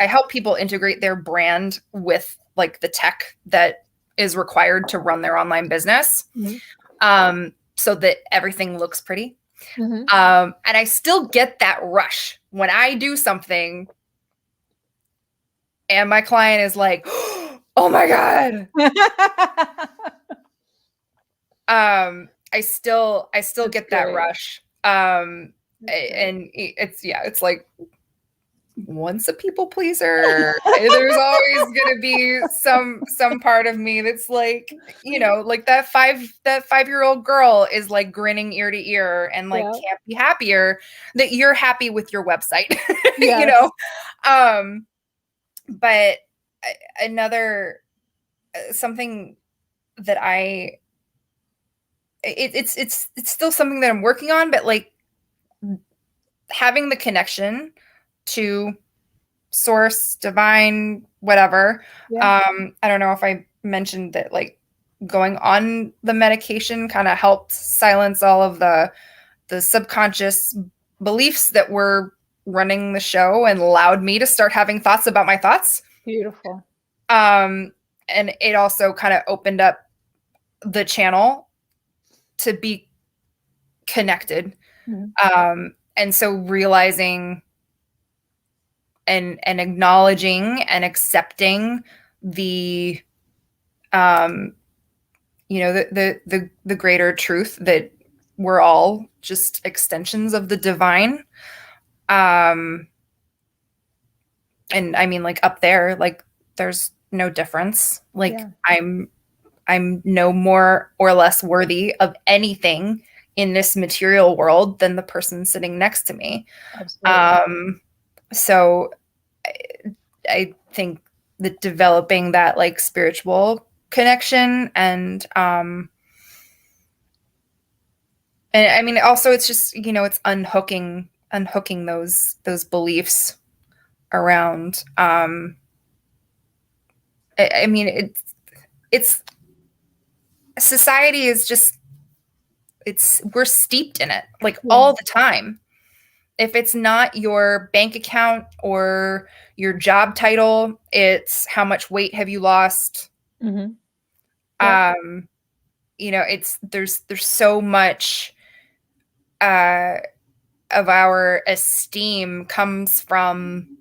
Speaker 2: help people integrate their brand with like the tech that is required to run their online business. So that everything looks pretty. And I still get that rush when I do something and my client is like, oh my God. I still get that rush. And it's like, once a people pleaser, there's always going to be some part of me that's like, like that 5-year-old girl is like grinning ear to ear and like can't be happier that you're happy with your website, but another something that it's still something that I'm working on, but like having the connection to source, divine, whatever. I don't know if I mentioned that like going on the medication kind of helped silence all of the subconscious beliefs that were running the show and allowed me to start having thoughts about my thoughts.
Speaker 1: Beautiful.
Speaker 2: And it also kind of opened up the channel to be connected. And so realizing and acknowledging and accepting the the greater truth that we're all just extensions of the divine. And I mean, like up there, like there's no difference. Like I'm no more or less worthy of anything in this material world than the person sitting next to me. Absolutely. So I think that developing that like spiritual connection and I mean, also it's just, it's unhooking those beliefs around, I mean, it's society is just, we're steeped in it like all the time. If it's not your bank account or your job title, it's how much weight have you lost? It's there's so much of our esteem comes from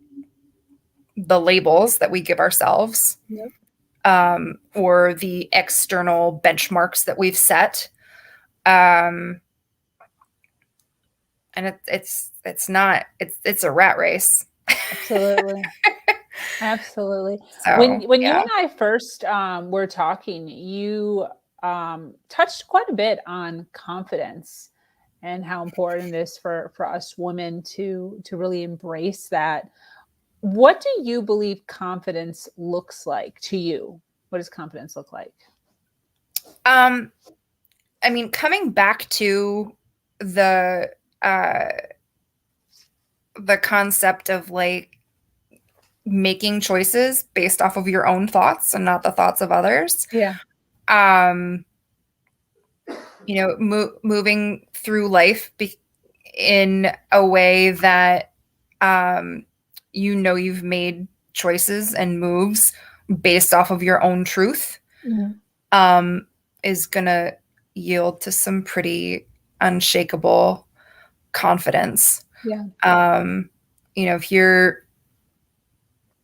Speaker 2: the labels that we give ourselves, or the external benchmarks that we've set. And it's a rat race.
Speaker 1: Absolutely. Absolutely.
Speaker 2: So,
Speaker 1: when you and I first were talking, you touched quite a bit on confidence and how important it is for us women to really embrace that. What do you believe confidence looks like to you? What does confidence look like?
Speaker 2: I mean, coming back to the concept of like making choices based off of your own thoughts and not the thoughts of others.
Speaker 1: Yeah.
Speaker 2: Moving through life in a way that you've made choices and moves based off of your own truth, is gonna yield to some pretty unshakable confidence.
Speaker 1: Yeah.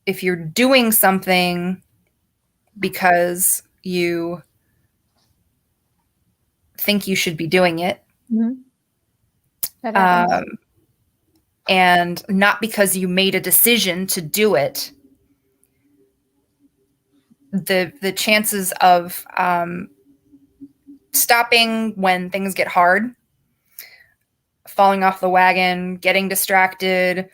Speaker 2: If you're doing something because you think you should be doing it, and not because you made a decision to do it, the chances of stopping when things get hard, falling off the wagon, getting distracted,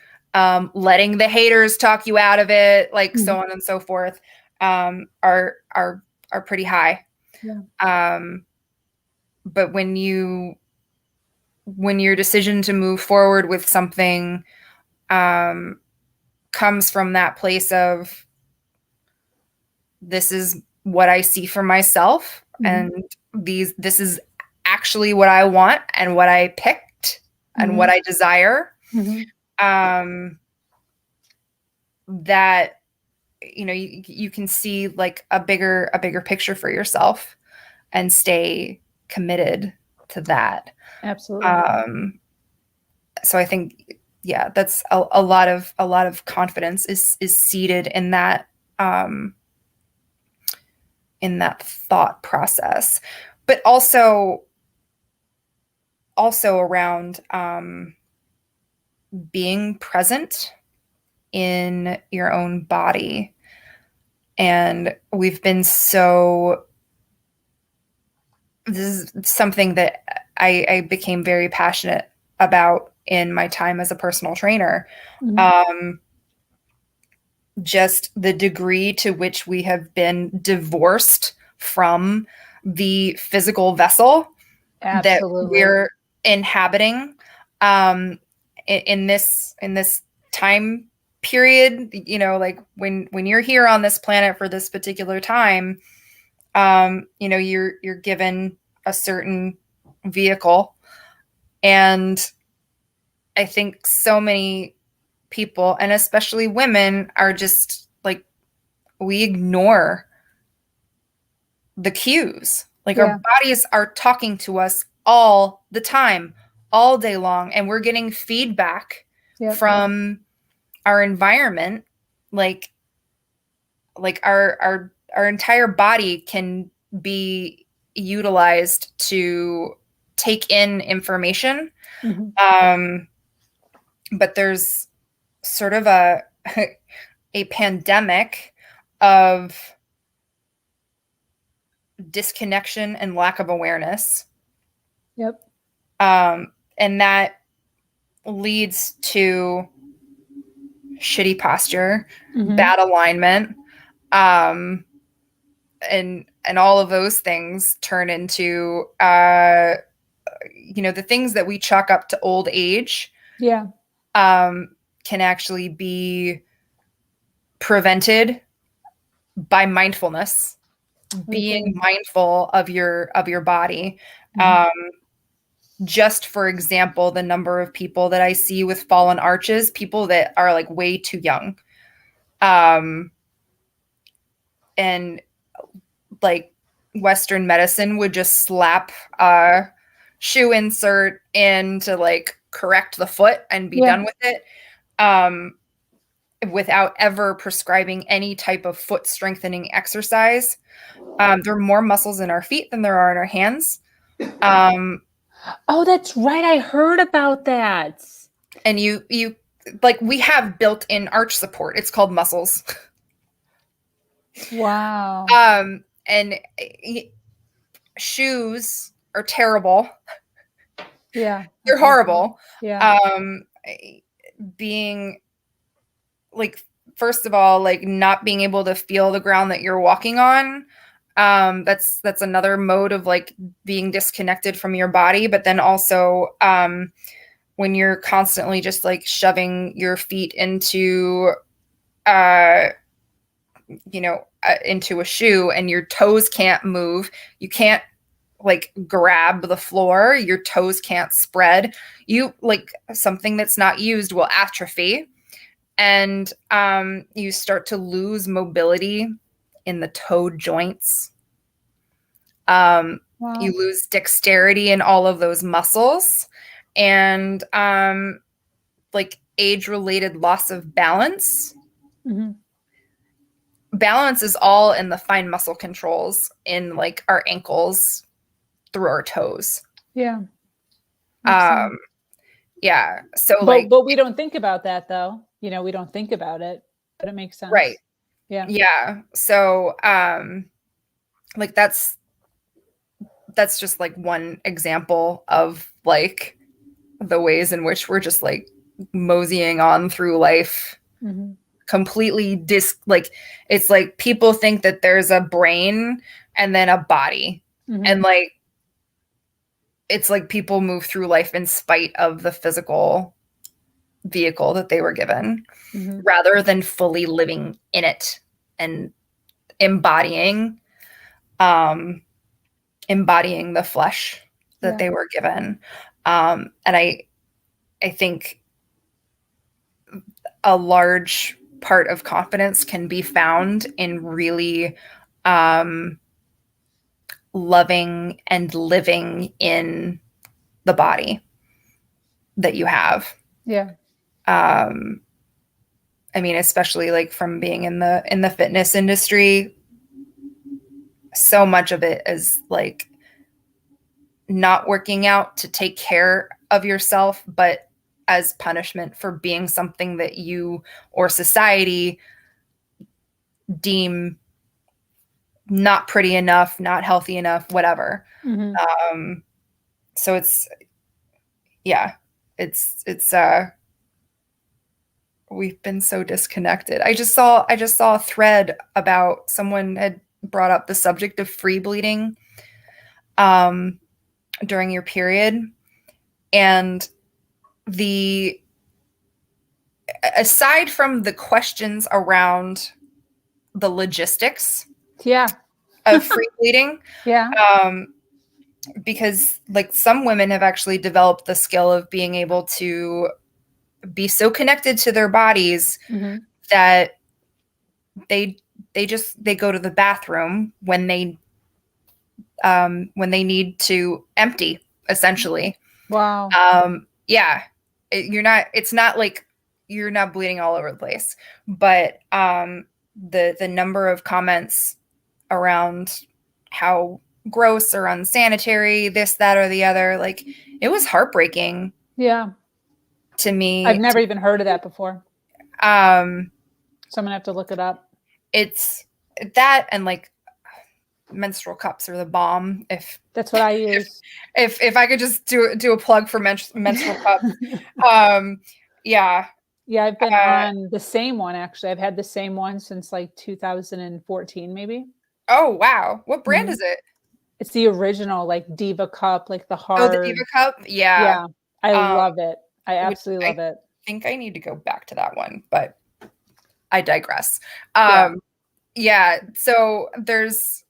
Speaker 2: letting the haters talk you out of it, like so on and so forth, are pretty high.
Speaker 1: Yeah.
Speaker 2: But when your decision to move forward with something comes from that place of, this is what I see for myself, and this is actually what I want and what I picked and what I desire, that you can see like a bigger picture for yourself and stay committed to that.
Speaker 1: Absolutely.
Speaker 2: So I think, yeah, that's a lot of confidence is seated in that thought process, but also around being present in your own body. And this is something that I became very passionate about in my time as a personal trainer. Just the degree to which we have been divorced from the physical vessel that we're inhabiting in this time period. Like when you're here on this planet for this particular time, you're given a certain vehicle. And I think so many people, and especially women, are just like, we ignore the cues. Like, our bodies are talking to us all the time, all day long, and we're getting feedback from our environment. Like our entire body can be utilized to take in information. But there's sort of a pandemic of disconnection and lack of awareness. And that leads to shitty posture, bad alignment, and all of those things turn into the things that we chalk up to old age. Can actually be prevented by mindfulness, being mindful of your body. Just for example, the number of people that I see with fallen arches, people that are like way too young, and like Western medicine would just slap a shoe insert in to like correct the foot and be done with it, without ever prescribing any type of foot strengthening exercise. There are more muscles in our feet than there are in our hands.
Speaker 1: Oh, that's right. I heard about that.
Speaker 2: And you like, we have built-in arch support. It's called muscles.
Speaker 1: Wow.
Speaker 2: And shoes are terrible.
Speaker 1: Yeah.
Speaker 2: They're horrible.
Speaker 1: Yeah.
Speaker 2: Being like, first of all, like not being able to feel the ground that you're walking on. That's another mode of like being disconnected from your body. But then also, when you're constantly just like shoving your feet into, into a shoe, and your toes can't move, you can't like grab the floor, your toes can't spread, you like, something that's not used will atrophy, and you start to lose mobility in the toe joints. Wow. You lose dexterity in all of those muscles, and like age-related loss of balance.
Speaker 1: Mm-hmm.
Speaker 2: Balance is all in the fine muscle controls in like our ankles through our toes.
Speaker 1: Yeah.
Speaker 2: Yeah. So
Speaker 1: but we don't think about that though. We don't think about it, but it makes sense.
Speaker 2: Right.
Speaker 1: Yeah.
Speaker 2: Yeah. So like that's just like one example of like the ways in which we're just like moseying on through life. Mm-hmm. Completely like, it's like people think that there's a brain and then a body. Mm-hmm. And like, it's like people move through life in spite of the physical vehicle that they were given, mm-hmm. rather than fully living in it and embodying the flesh that they were given. And I think a large part of confidence can be found in really loving and living in the body that you have. Yeah. I mean, especially like from being in the fitness industry, so much of it is like not working out to take care of yourself, but as punishment for being something that you or society deem not pretty enough, not healthy enough, whatever. Mm-hmm. So it's we've been so disconnected. I just saw a thread about someone had brought up the subject of free bleeding during your period, and aside from the questions around the logistics of free bleeding, because like some women have actually developed the skill of being able to be so connected to their bodies, mm-hmm. that they go to the bathroom when they need to empty, essentially. Wow. Yeah. It's not like you're not bleeding all over the place, but the number of comments around how gross or unsanitary this, that, or the other, like, it was heartbreaking. Yeah. To me.
Speaker 1: I've never even heard of that before. So I'm gonna have to look it up.
Speaker 2: It's that, and like menstrual cups are the bomb. If
Speaker 1: that's what I use.
Speaker 2: If I could just do a plug for menstrual cups. Yeah.
Speaker 1: Yeah, I've been on the same one, actually. I've had the same one since like 2014, maybe.
Speaker 2: Oh, wow. What brand is it?
Speaker 1: It's the original, like Diva Cup, like the hard.
Speaker 2: Oh, the Diva Cup? Yeah.
Speaker 1: Yeah. I love it. I absolutely love it.
Speaker 2: I think I need to go back to that one, but I digress. Yeah. So there's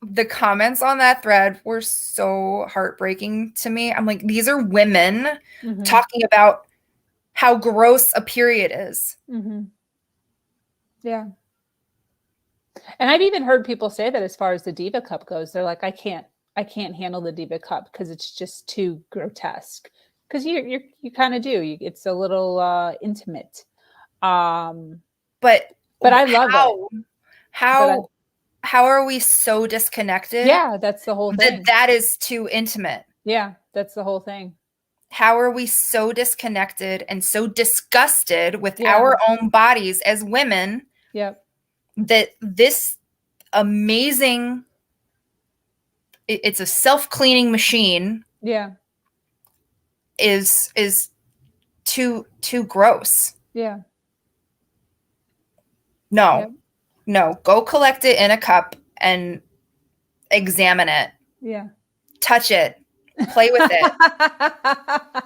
Speaker 2: the comments on that thread were so heartbreaking to me. I'm like, these are women, mm-hmm. talking about how gross a period is. Mm-hmm.
Speaker 1: Yeah. And I've even heard people say that as far as the Diva Cup goes, they're like, I can't handle the Diva Cup because it's just too grotesque. Because you kind of do. It's a little intimate.
Speaker 2: But
Speaker 1: I love it.
Speaker 2: How how are we so disconnected?
Speaker 1: Yeah, that's the whole thing.
Speaker 2: That is too intimate.
Speaker 1: Yeah, that's the whole thing.
Speaker 2: How are we so disconnected and so disgusted with our own bodies as women?
Speaker 1: Yep.
Speaker 2: That this amazing, it's a self-cleaning machine.
Speaker 1: Yeah.
Speaker 2: Is too gross.
Speaker 1: Yeah.
Speaker 2: No.
Speaker 1: Yep.
Speaker 2: No, go collect it in a cup and examine it.
Speaker 1: Yeah.
Speaker 2: Touch it. Play with it.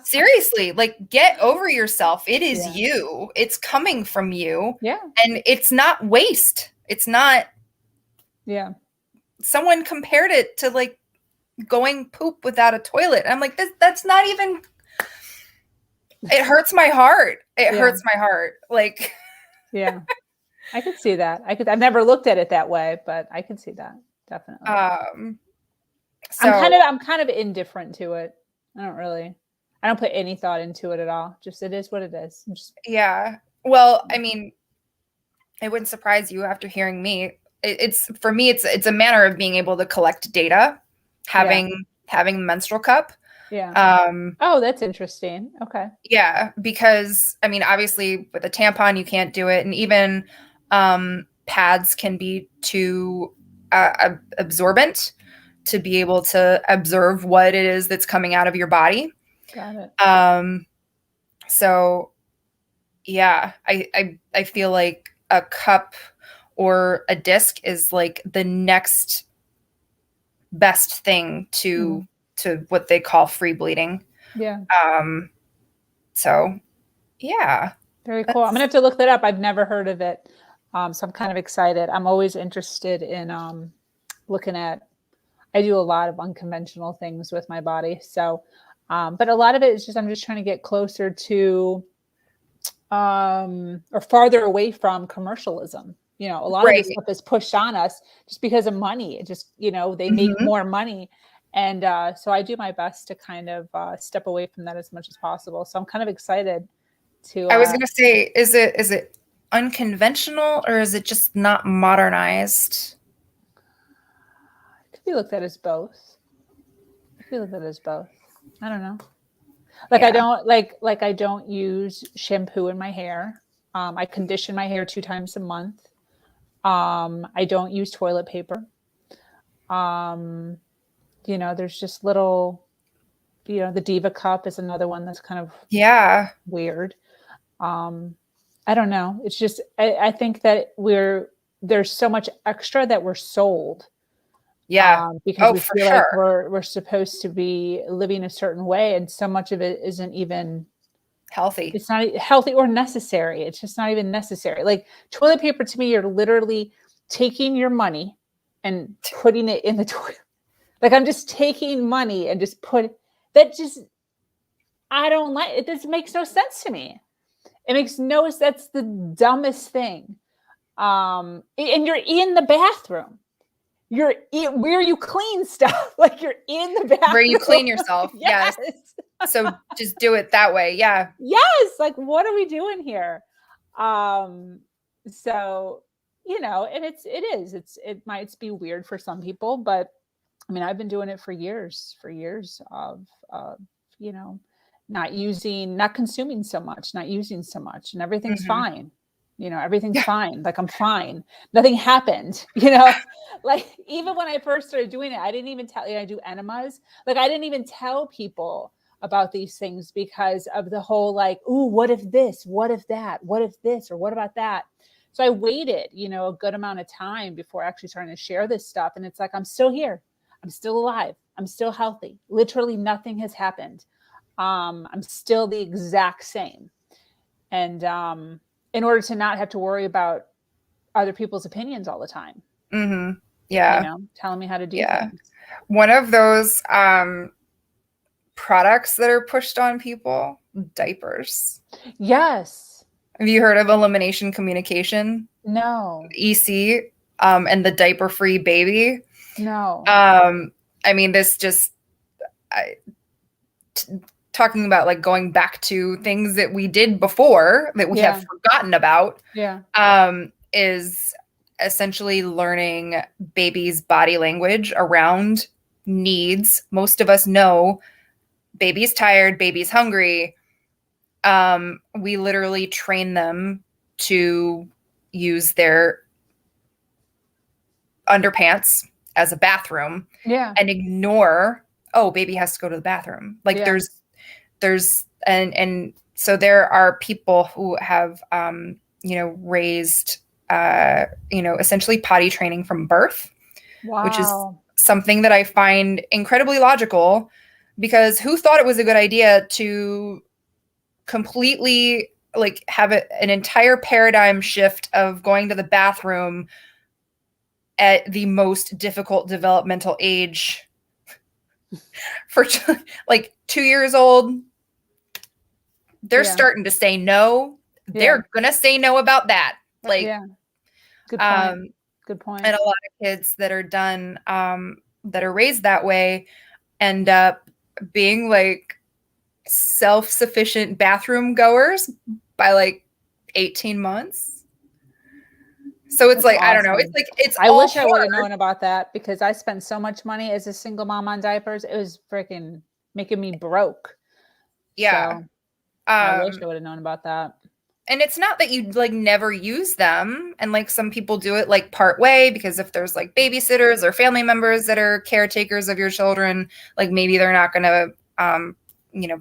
Speaker 2: Seriously, like, get over yourself. It is you. It's coming from you.
Speaker 1: Yeah.
Speaker 2: And it's not waste. It's not.
Speaker 1: Yeah.
Speaker 2: Someone compared it to like going poop without a toilet. I'm like, that's not even. It hurts my heart. It hurts my heart. Like.
Speaker 1: Yeah. I could see that. I've never looked at it that way, but I could see that. Definitely.
Speaker 2: So
Speaker 1: I'm kind of indifferent to it. I don't put any thought into it at all. Just, it is what it is.
Speaker 2: Yeah. Well, I mean, it wouldn't surprise you after hearing me. It's for me, it's a manner of being able to collect data, having a menstrual cup.
Speaker 1: Yeah. Oh, that's interesting. Okay.
Speaker 2: Yeah, because I mean, obviously with a tampon, you can't do it. And even pads can be too absorbent to be able to observe what it is that's coming out of your body.
Speaker 1: Got it.
Speaker 2: So yeah, I feel like a cup or a disc is like the next best thing to what they call free bleeding.
Speaker 1: Yeah.
Speaker 2: So yeah.
Speaker 1: Very cool. I'm gonna have to look that up. I've never heard of it. So I'm kind of excited. I'm always interested in looking at, I do a lot of unconventional things with my body. So, but a lot of it is just, I'm just trying to get closer to, or farther away from commercialism. You know, a lot of this stuff is pushed on us just because of money. It just, they make more money. And so I do my best to kind of step away from that as much as possible. So I'm kind of excited to.
Speaker 2: I was going to say, is it unconventional or is it just not modernized?
Speaker 1: It could be looked at as both. I don't know. Like, I don't I don't use shampoo in my hair. I condition my hair 2 times a month. I don't use toilet paper. There's just little, the Diva Cup is another one that's kind of weird. I don't know. It's just, I think that there's so much extra that we're sold.
Speaker 2: Yeah.
Speaker 1: Because we feel like we're supposed to be living a certain way, and so much of it isn't even
Speaker 2: healthy.
Speaker 1: It's not healthy or necessary. It's just not even necessary. Like, toilet paper, to me, you're literally taking your money and putting it in the toilet. Like, I'm just taking money and just I don't like it. This makes no sense to me. It makes no sense. That's the dumbest thing. And you're in the bathroom. You're where you clean stuff. Like, you're in the bathroom.
Speaker 2: Where you clean yourself.
Speaker 1: Yes.
Speaker 2: So just do it that way. Yeah.
Speaker 1: Yes. Like, what are we doing here? So, and it might be weird for some people, but I mean, I've been doing it for years of, not consuming so much, not using so much, and everything's fine. Everything's fine. Like, I'm fine. Nothing happened, like, even when I first started doing it, I didn't even tell you I do enemas. Like, I didn't even tell people about these things because of the whole, like, ooh, what if this, what if that, what if this, or what about that? So I waited, a good amount of time before actually starting to share this stuff. And it's like, I'm still here. I'm still alive. I'm still healthy. Literally nothing has happened. I'm still the exact same. And, in order to not have to worry about other people's opinions all the time.
Speaker 2: Mm-hmm. Yeah.
Speaker 1: Telling me how to do things.
Speaker 2: One of those products that are pushed on people, diapers.
Speaker 1: Yes.
Speaker 2: Have you heard of elimination communication?
Speaker 1: No.
Speaker 2: EC, and the diaper-free baby?
Speaker 1: No.
Speaker 2: I mean, this just... talking about, like, going back to things that we did before that we have forgotten about, is essentially learning baby's body language around needs. Most of us know baby's tired, baby's hungry. We literally train them to use their underpants as a bathroom, and ignore, oh, baby has to go to the bathroom. Like there's and so there are people who have raised essentially potty training from birth.
Speaker 1: Wow.
Speaker 2: Which is something that I find incredibly logical, because who thought it was a good idea to completely like have an entire paradigm shift of going to the bathroom at the most difficult developmental age for like 2 years old. They're starting to say no. They're gonna say no about that. Like,
Speaker 1: good point. Good point.
Speaker 2: And a lot of kids that are done, that are raised that way, end up being like self-sufficient bathroom goers by like 18 months. So it's like, awesome. I don't know. It's like,
Speaker 1: I wish I would have known about that, because I spent so much money as a single mom on diapers. It was freaking making me broke.
Speaker 2: Yeah.
Speaker 1: So, I wish I would have known about that.
Speaker 2: And it's not that you like never use them. And like some people do it like part way, because if there's like babysitters or family members that are caretakers of your children, like maybe they're not going to,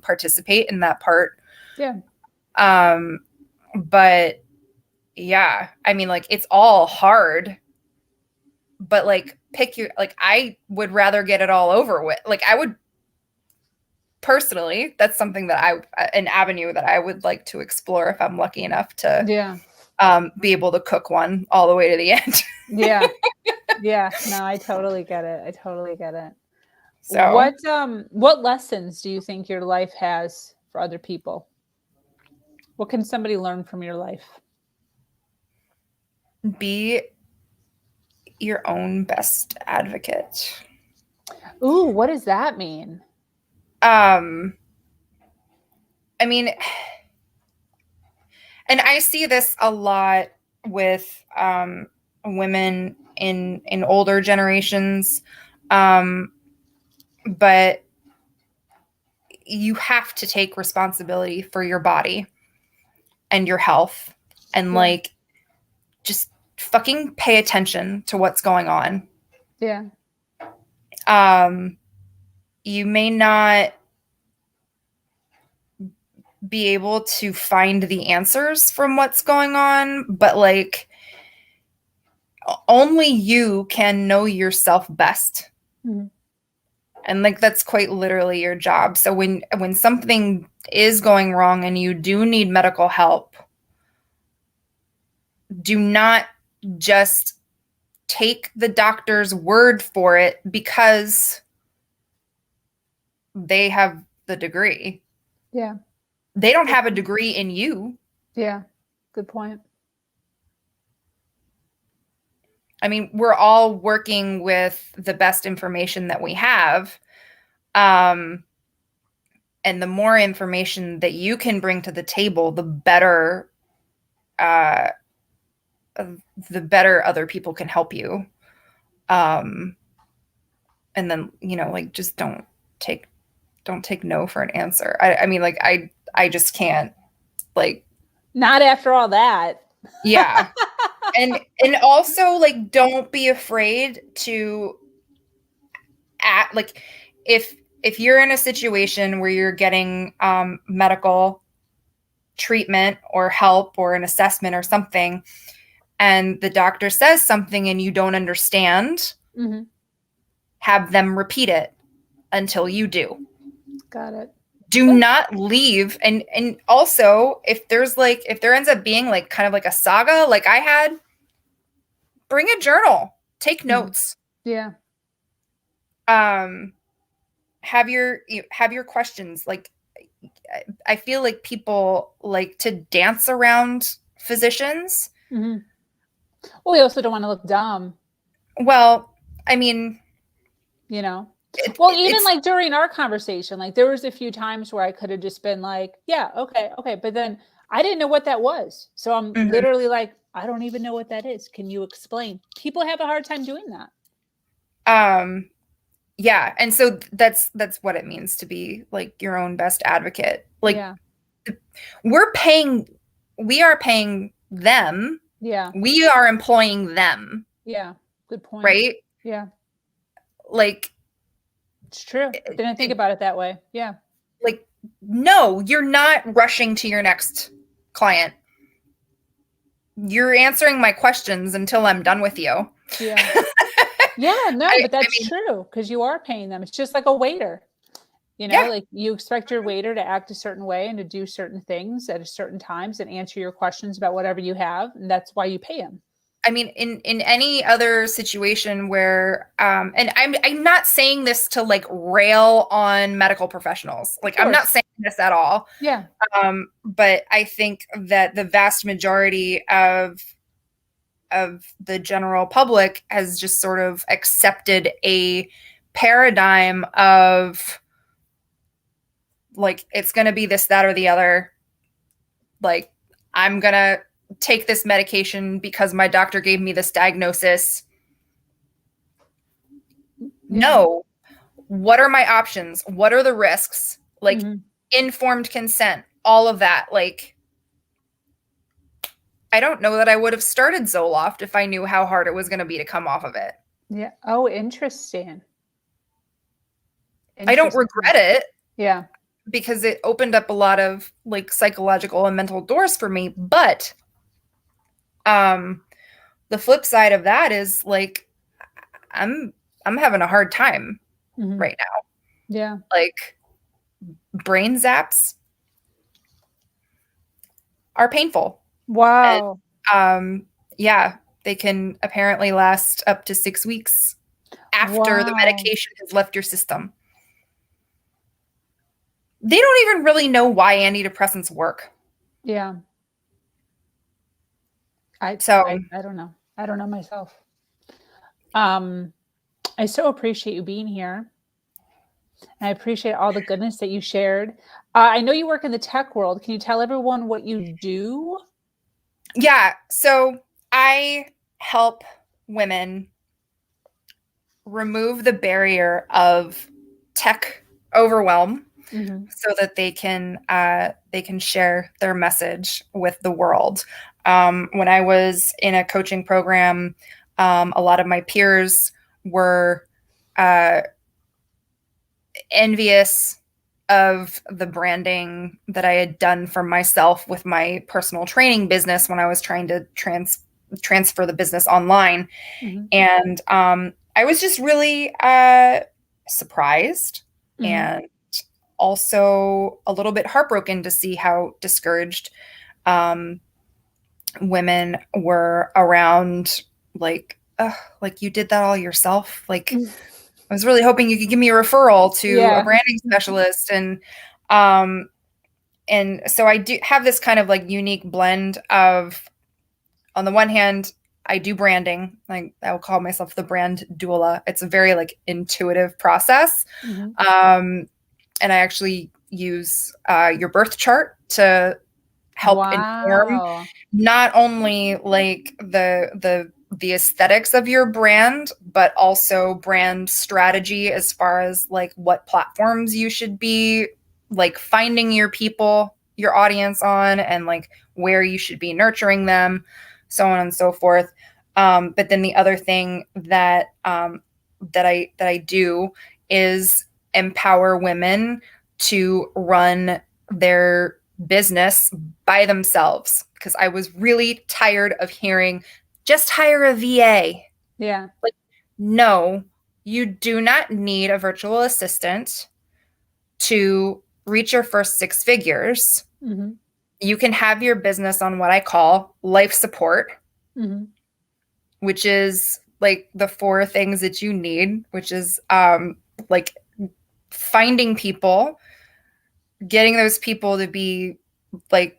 Speaker 2: participate in that part.
Speaker 1: Yeah.
Speaker 2: But yeah, I mean, like it's all hard, but like I would rather get it all over with. Like I would personally, that's something that an avenue that I would like to explore if I'm lucky enough to be able to cook one all the way to the end.
Speaker 1: Yeah. No, I totally get it.
Speaker 2: So
Speaker 1: what lessons do you think your life has for other people? What can somebody learn from your life?
Speaker 2: Be your own best advocate.
Speaker 1: Ooh, what does that mean?
Speaker 2: I mean, and I see this a lot with women in older generations, but you have to take responsibility for your body and your health, and like just fucking pay attention to what's going on.
Speaker 1: Yeah.
Speaker 2: You may not be able to find the answers from what's going on, but like only you can know yourself best.
Speaker 1: Mm-hmm.
Speaker 2: And like that's quite literally your job. So when something is going wrong and you do need medical help, do not just take the doctor's word for it because they have the degree.
Speaker 1: Yeah.
Speaker 2: They don't have a degree in you.
Speaker 1: Yeah. Good point.
Speaker 2: I mean, we're all working with the best information that we have. And the more information that you can bring to the table, the better other people can help you. And then, like, just don't take no for an answer. I mean, like, I just can't, like,
Speaker 1: not after all that.
Speaker 2: Yeah. And also, like, don't be afraid to act like if you're in a situation where you're getting medical treatment or help or an assessment or something, and the doctor says something and you don't understand,
Speaker 1: mm-hmm.
Speaker 2: have them repeat it until you do.
Speaker 1: Got it.
Speaker 2: Do not leave. And also, if there ends up being like kind of like a saga like I had, bring a journal, take notes.
Speaker 1: Yeah.
Speaker 2: Have your questions. Like, I feel like people like to dance around physicians.
Speaker 1: Mm-hmm. Well, we also don't want to look dumb.
Speaker 2: Well, I mean,
Speaker 1: even like during our conversation, like there was a few times where I could have just been like, yeah, okay. But then I didn't know what that was. So I'm literally like, I don't even know what that is. Can you explain? People have a hard time doing that.
Speaker 2: Yeah. And so that's what it means to be like your own best advocate. Like we are paying them.
Speaker 1: Yeah.
Speaker 2: We are employing them.
Speaker 1: Yeah. Good point.
Speaker 2: Right?
Speaker 1: Yeah.
Speaker 2: Like,
Speaker 1: it's true. Didn't think about it that way. Yeah.
Speaker 2: Like, no, you're not rushing to your next client. You're answering my questions until I'm done with you.
Speaker 1: Yeah. Yeah, no, but that's true, because you are paying them. It's just like a waiter. You know, like you expect your waiter to act a certain way and to do certain things at a certain times and answer your questions about whatever you have. And that's why you pay them.
Speaker 2: I mean, in any other situation where, and I'm not saying this to like rail on medical professionals. Like, I'm not saying this at all.
Speaker 1: Yeah.
Speaker 2: But I think that the vast majority of the general public has just sort of accepted a paradigm of like, it's going to be this, that, or the other. Like, I'm going to take this medication because my doctor gave me this diagnosis. No. What are my options? What are the risks? Like, informed consent, all of that. Like, I don't know that I would have started Zoloft if I knew how hard it was going to be to come off of it.
Speaker 1: Yeah. Oh, interesting.
Speaker 2: I don't regret it.
Speaker 1: Yeah.
Speaker 2: Because it opened up a lot of like psychological and mental doors for me. But the flip side of that is like, I'm having a hard time right now.
Speaker 1: Yeah.
Speaker 2: Like, brain zaps are painful.
Speaker 1: Wow.
Speaker 2: And, yeah, they can apparently last up to 6 weeks after the medication has left your system. They don't even really know why antidepressants work.
Speaker 1: Yeah. I don't know. I don't know myself. I so appreciate you being here. I appreciate all the goodness that you shared. I know you work in the tech world. Can you tell everyone what you do?
Speaker 2: Yeah. So I help women remove the barrier of tech overwhelm so that they can share their message with the world. When I was in a coaching program, a lot of my peers were envious of the branding that I had done for myself with my personal training business when I was trying to transfer the business online. And I was just really surprised and also a little bit heartbroken to see how discouraged women were around like you did that all yourself. Like, I was really hoping you could give me a referral to a branding specialist. And so I do have this kind of like unique blend of, on the one hand, I do branding. Like, I will call myself the brand doula. It's a very like intuitive process. And I actually use your birth chart to help inform not only like the aesthetics of your brand, but also brand strategy as far as like what platforms you should be like finding your people, your audience on, and like where you should be nurturing them, so on and so forth. But then the other thing that I do is empower women to run their business by themselves, because I was really tired of hearing, just hire a VA.
Speaker 1: Yeah.
Speaker 2: Like, no, you do not need a virtual assistant to reach your first 6 figures. You can have your business on what I call life support, which is like the 4 things that you need, which is like finding people, getting those people to be like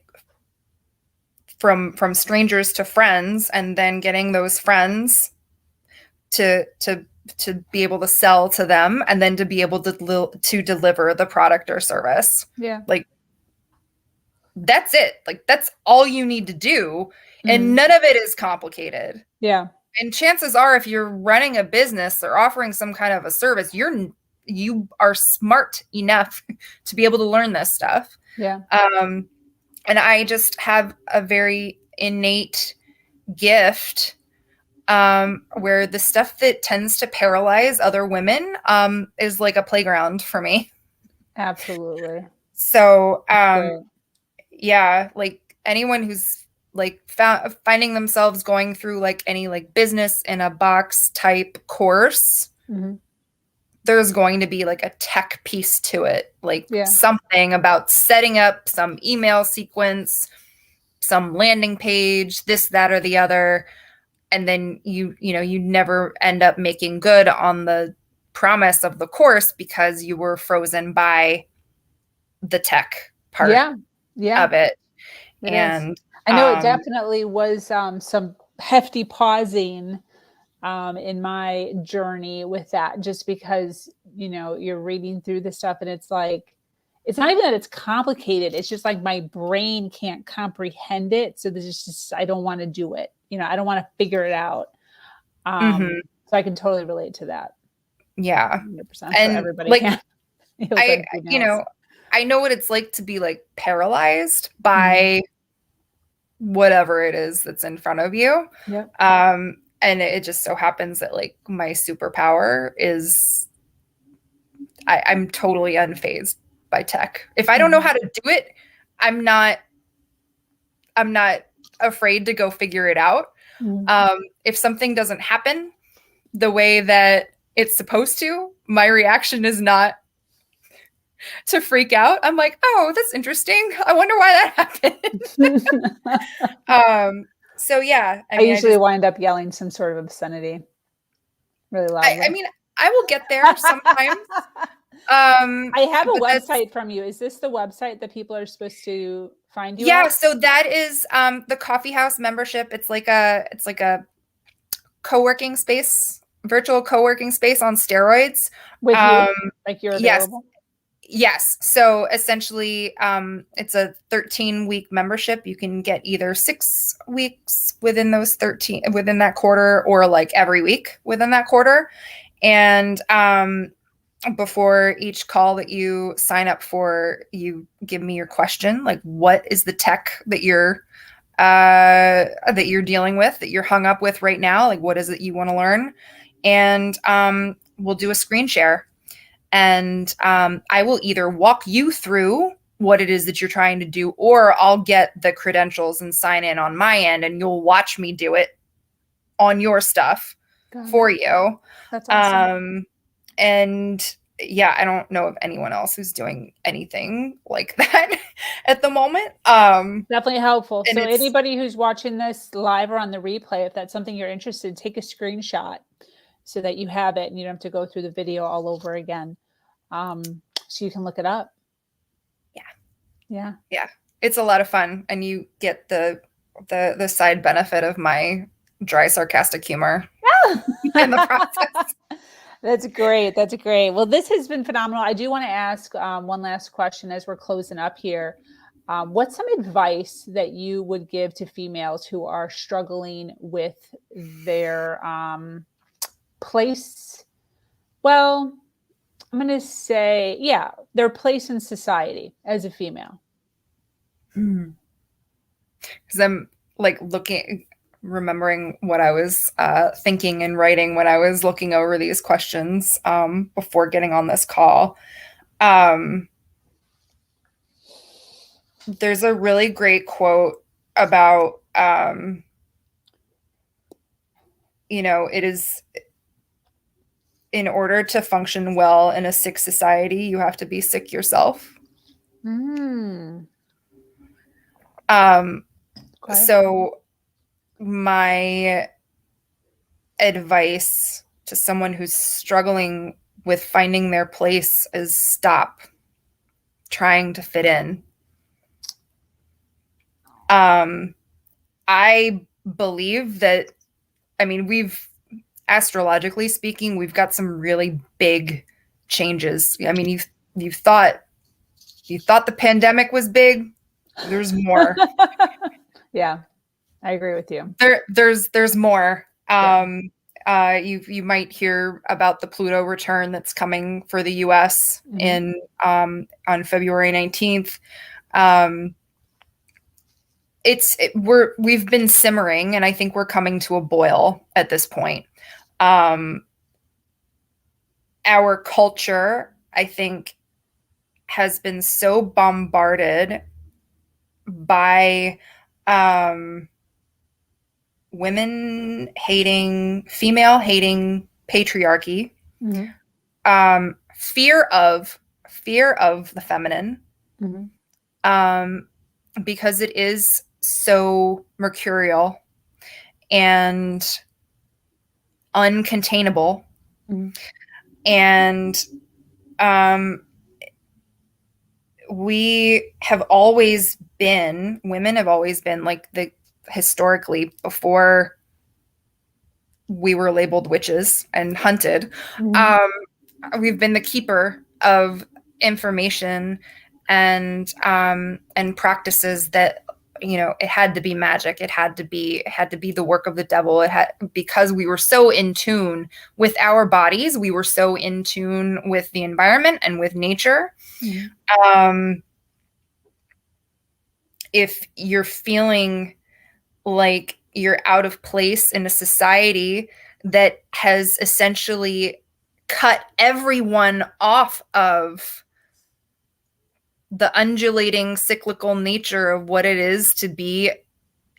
Speaker 2: from strangers to friends, and then getting those friends to be able to sell to them, and then to be able to deliver the product or service.
Speaker 1: Yeah.
Speaker 2: Like, that's it. Like, that's all you need to do. And none of it is complicated.
Speaker 1: Yeah.
Speaker 2: And chances are, if you're running a business or offering some kind of a service, you are smart enough to be able to learn this stuff.
Speaker 1: Yeah.
Speaker 2: And I just have a very innate gift where the stuff that tends to paralyze other women is like a playground for me.
Speaker 1: Absolutely.
Speaker 2: So, yeah, like anyone who's like finding themselves going through like any like business in a box type course, there's going to be like a tech piece to it, like something about setting up some email sequence, some landing page, this, that, or the other. And then you never end up making good on the promise of the course because you were frozen by the tech part of it. And
Speaker 1: I know it definitely was some hefty pausing in my journey with that, just because, you're reading through the stuff and it's like, it's not even that it's complicated. It's just like my brain can't comprehend it. So there's just, I don't want to do it. I don't want to figure it out. So I can totally relate to that.
Speaker 2: Yeah.
Speaker 1: 100%. And everybody can.
Speaker 2: I know what it's like to be like paralyzed by whatever it is that's in front of you.
Speaker 1: Yep.
Speaker 2: And it just so happens that like my superpower is I'm totally unfazed by tech. If I don't know how to do it, I'm not afraid to go figure it out. If something doesn't happen the way that it's supposed to, my reaction is not to freak out. I'm like, oh, that's interesting. I wonder why that happened. So yeah,
Speaker 1: I usually wind up yelling some sort of obscenity really loudly.
Speaker 2: I mean, I will get there sometimes.
Speaker 1: I have a website from you. Is this the website that people are supposed to find you?
Speaker 2: Yeah, so that is the Coffeehouse membership. It's like a co-working space, virtual co-working space on steroids.
Speaker 1: With you? Like you're available?
Speaker 2: Yes. So essentially, it's a 13-week membership. You can get either 6 weeks within that quarter, or like every week within that quarter. And before each call that you sign up for, you give me your question, like what is the tech that you're dealing with, that you're hung up with right now? Like what is it you want to learn? And we'll do a screen share. And I will either walk you through what it is that you're trying to do, or I'll get the credentials and sign in on my end, and you'll watch me do it on your stuff for you.
Speaker 1: That's awesome.
Speaker 2: And yeah, I don't know of anyone else who's doing anything like that at the moment.
Speaker 1: Definitely helpful. So anybody who's watching this live or on the replay, if that's something you're interested in, take a screenshot so that you have it and you don't have to go through the video all over again. So you can look it up. Yeah.
Speaker 2: It's a lot of fun, and you get the side benefit of my dry, sarcastic humor in the process.
Speaker 1: That's great. Well, this has been phenomenal. I do want to ask one last question as we're closing up here. What's some advice that you would give to females who are struggling with their place? Well, I'm going to say, their place in society as a female.
Speaker 2: Because I'm like remembering what I was thinking and writing when I was looking over these questions before getting on this call. There's a really great quote about, it is, in order to function well in a sick society, you have to be sick yourself. So my advice to someone who's struggling with finding their place is stop trying to fit in. I believe that, astrologically speaking, we've got some really big changes. I mean, you thought the pandemic was big. There's more.
Speaker 1: Yeah, I agree with you.
Speaker 2: There's more. You might hear about the Pluto Return that's coming for the U.S. in on February 19th. We've been simmering, and I think we're coming to a boil at this point. Our culture, I think, has been so bombarded by women hating, female hating patriarchy, fear of the feminine, because it is so mercurial and uncontainable. And women have always been like historically, before we were labeled witches and hunted, we've been the keeper of information and practices that, it had to be magic. It had to be the work of the devil. Because we were so in tune with our bodies, we were so in tune with the environment and with nature. If you're feeling like you're out of place in a society that has essentially cut everyone off of the undulating cyclical nature of what it is to be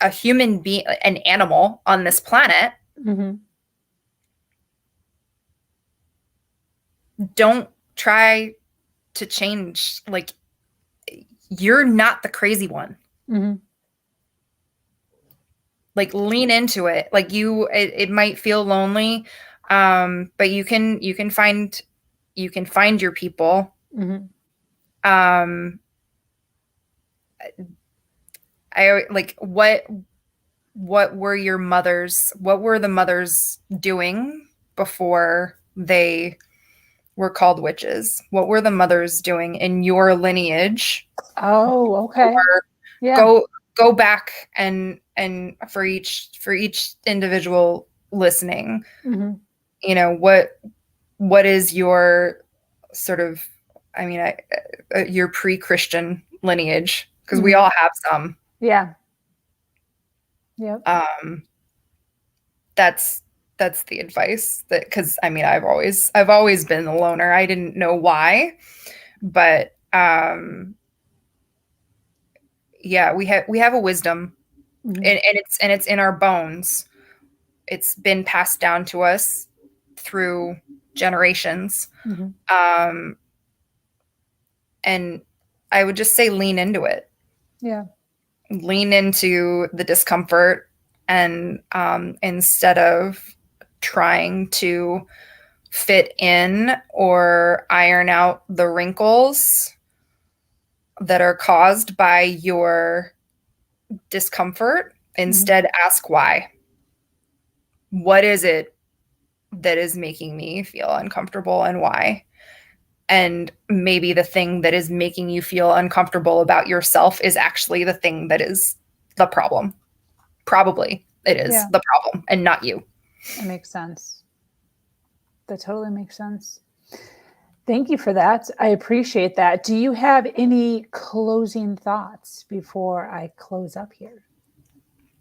Speaker 2: a human being, an animal on this planet, don't try to change. Like, you're not the crazy one. Like, lean into it. Like, it might feel lonely, but you can find your people. I like, what were your mothers? What were the mothers doing before they were called witches? What were the mothers doing in your lineage?
Speaker 1: Oh, okay.
Speaker 2: Yeah. Go back and for each individual listening, what is your sort of, your pre-Christian lineage? Because we all have some.
Speaker 1: Yeah. Yep.
Speaker 2: That's the advice, that, because I've always been a loner. I didn't know why, but yeah, we have a wisdom, and it's in our bones. It's been passed down to us through generations. And I would just say, lean into it.
Speaker 1: Yeah.
Speaker 2: Lean into the discomfort, and instead of trying to fit in or iron out the wrinkles that are caused by your discomfort, instead ask why. What is it that is making me feel uncomfortable, and why? And maybe the thing that is making you feel uncomfortable about yourself is actually the thing that is the problem. Probably it is the problem, and not you.
Speaker 1: That makes sense. That totally makes sense. Thank you for that. I appreciate that. Do you have any closing thoughts before I close up here?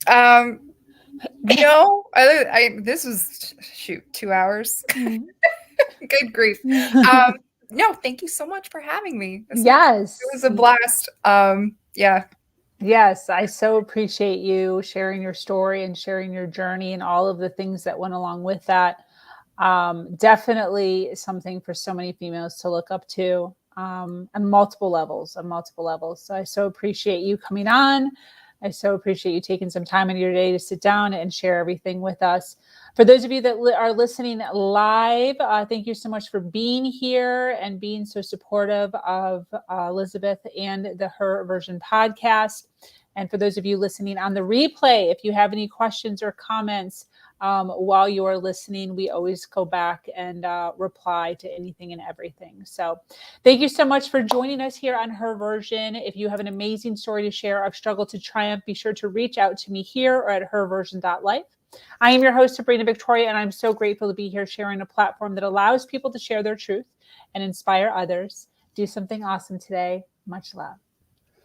Speaker 2: No, this was 2 hours. Good grief. No, thank you so much for having me. It was a blast. Yeah.
Speaker 1: Yes, I so appreciate you sharing your story and sharing your journey and all of the things that went along with that. Definitely something for so many females to look up to, on multiple levels. So I so appreciate you coming on. I so appreciate you taking some time in your day to sit down and share everything with us. For those of you that are listening live, thank you so much for being here and being so supportive of Elizabeth and the Her Version podcast. And for those of you listening on the replay, if you have any questions or comments while you are listening, we always go back and reply to anything and everything. So thank you so much for joining us here on Her Version. If you have an amazing story to share of struggle to triumph, be sure to reach out to me here or at herversion.life. I am your host, Sabrina Victoria, and I'm so grateful to be here sharing a platform that allows people to share their truth and inspire others. Do something awesome today. Much love.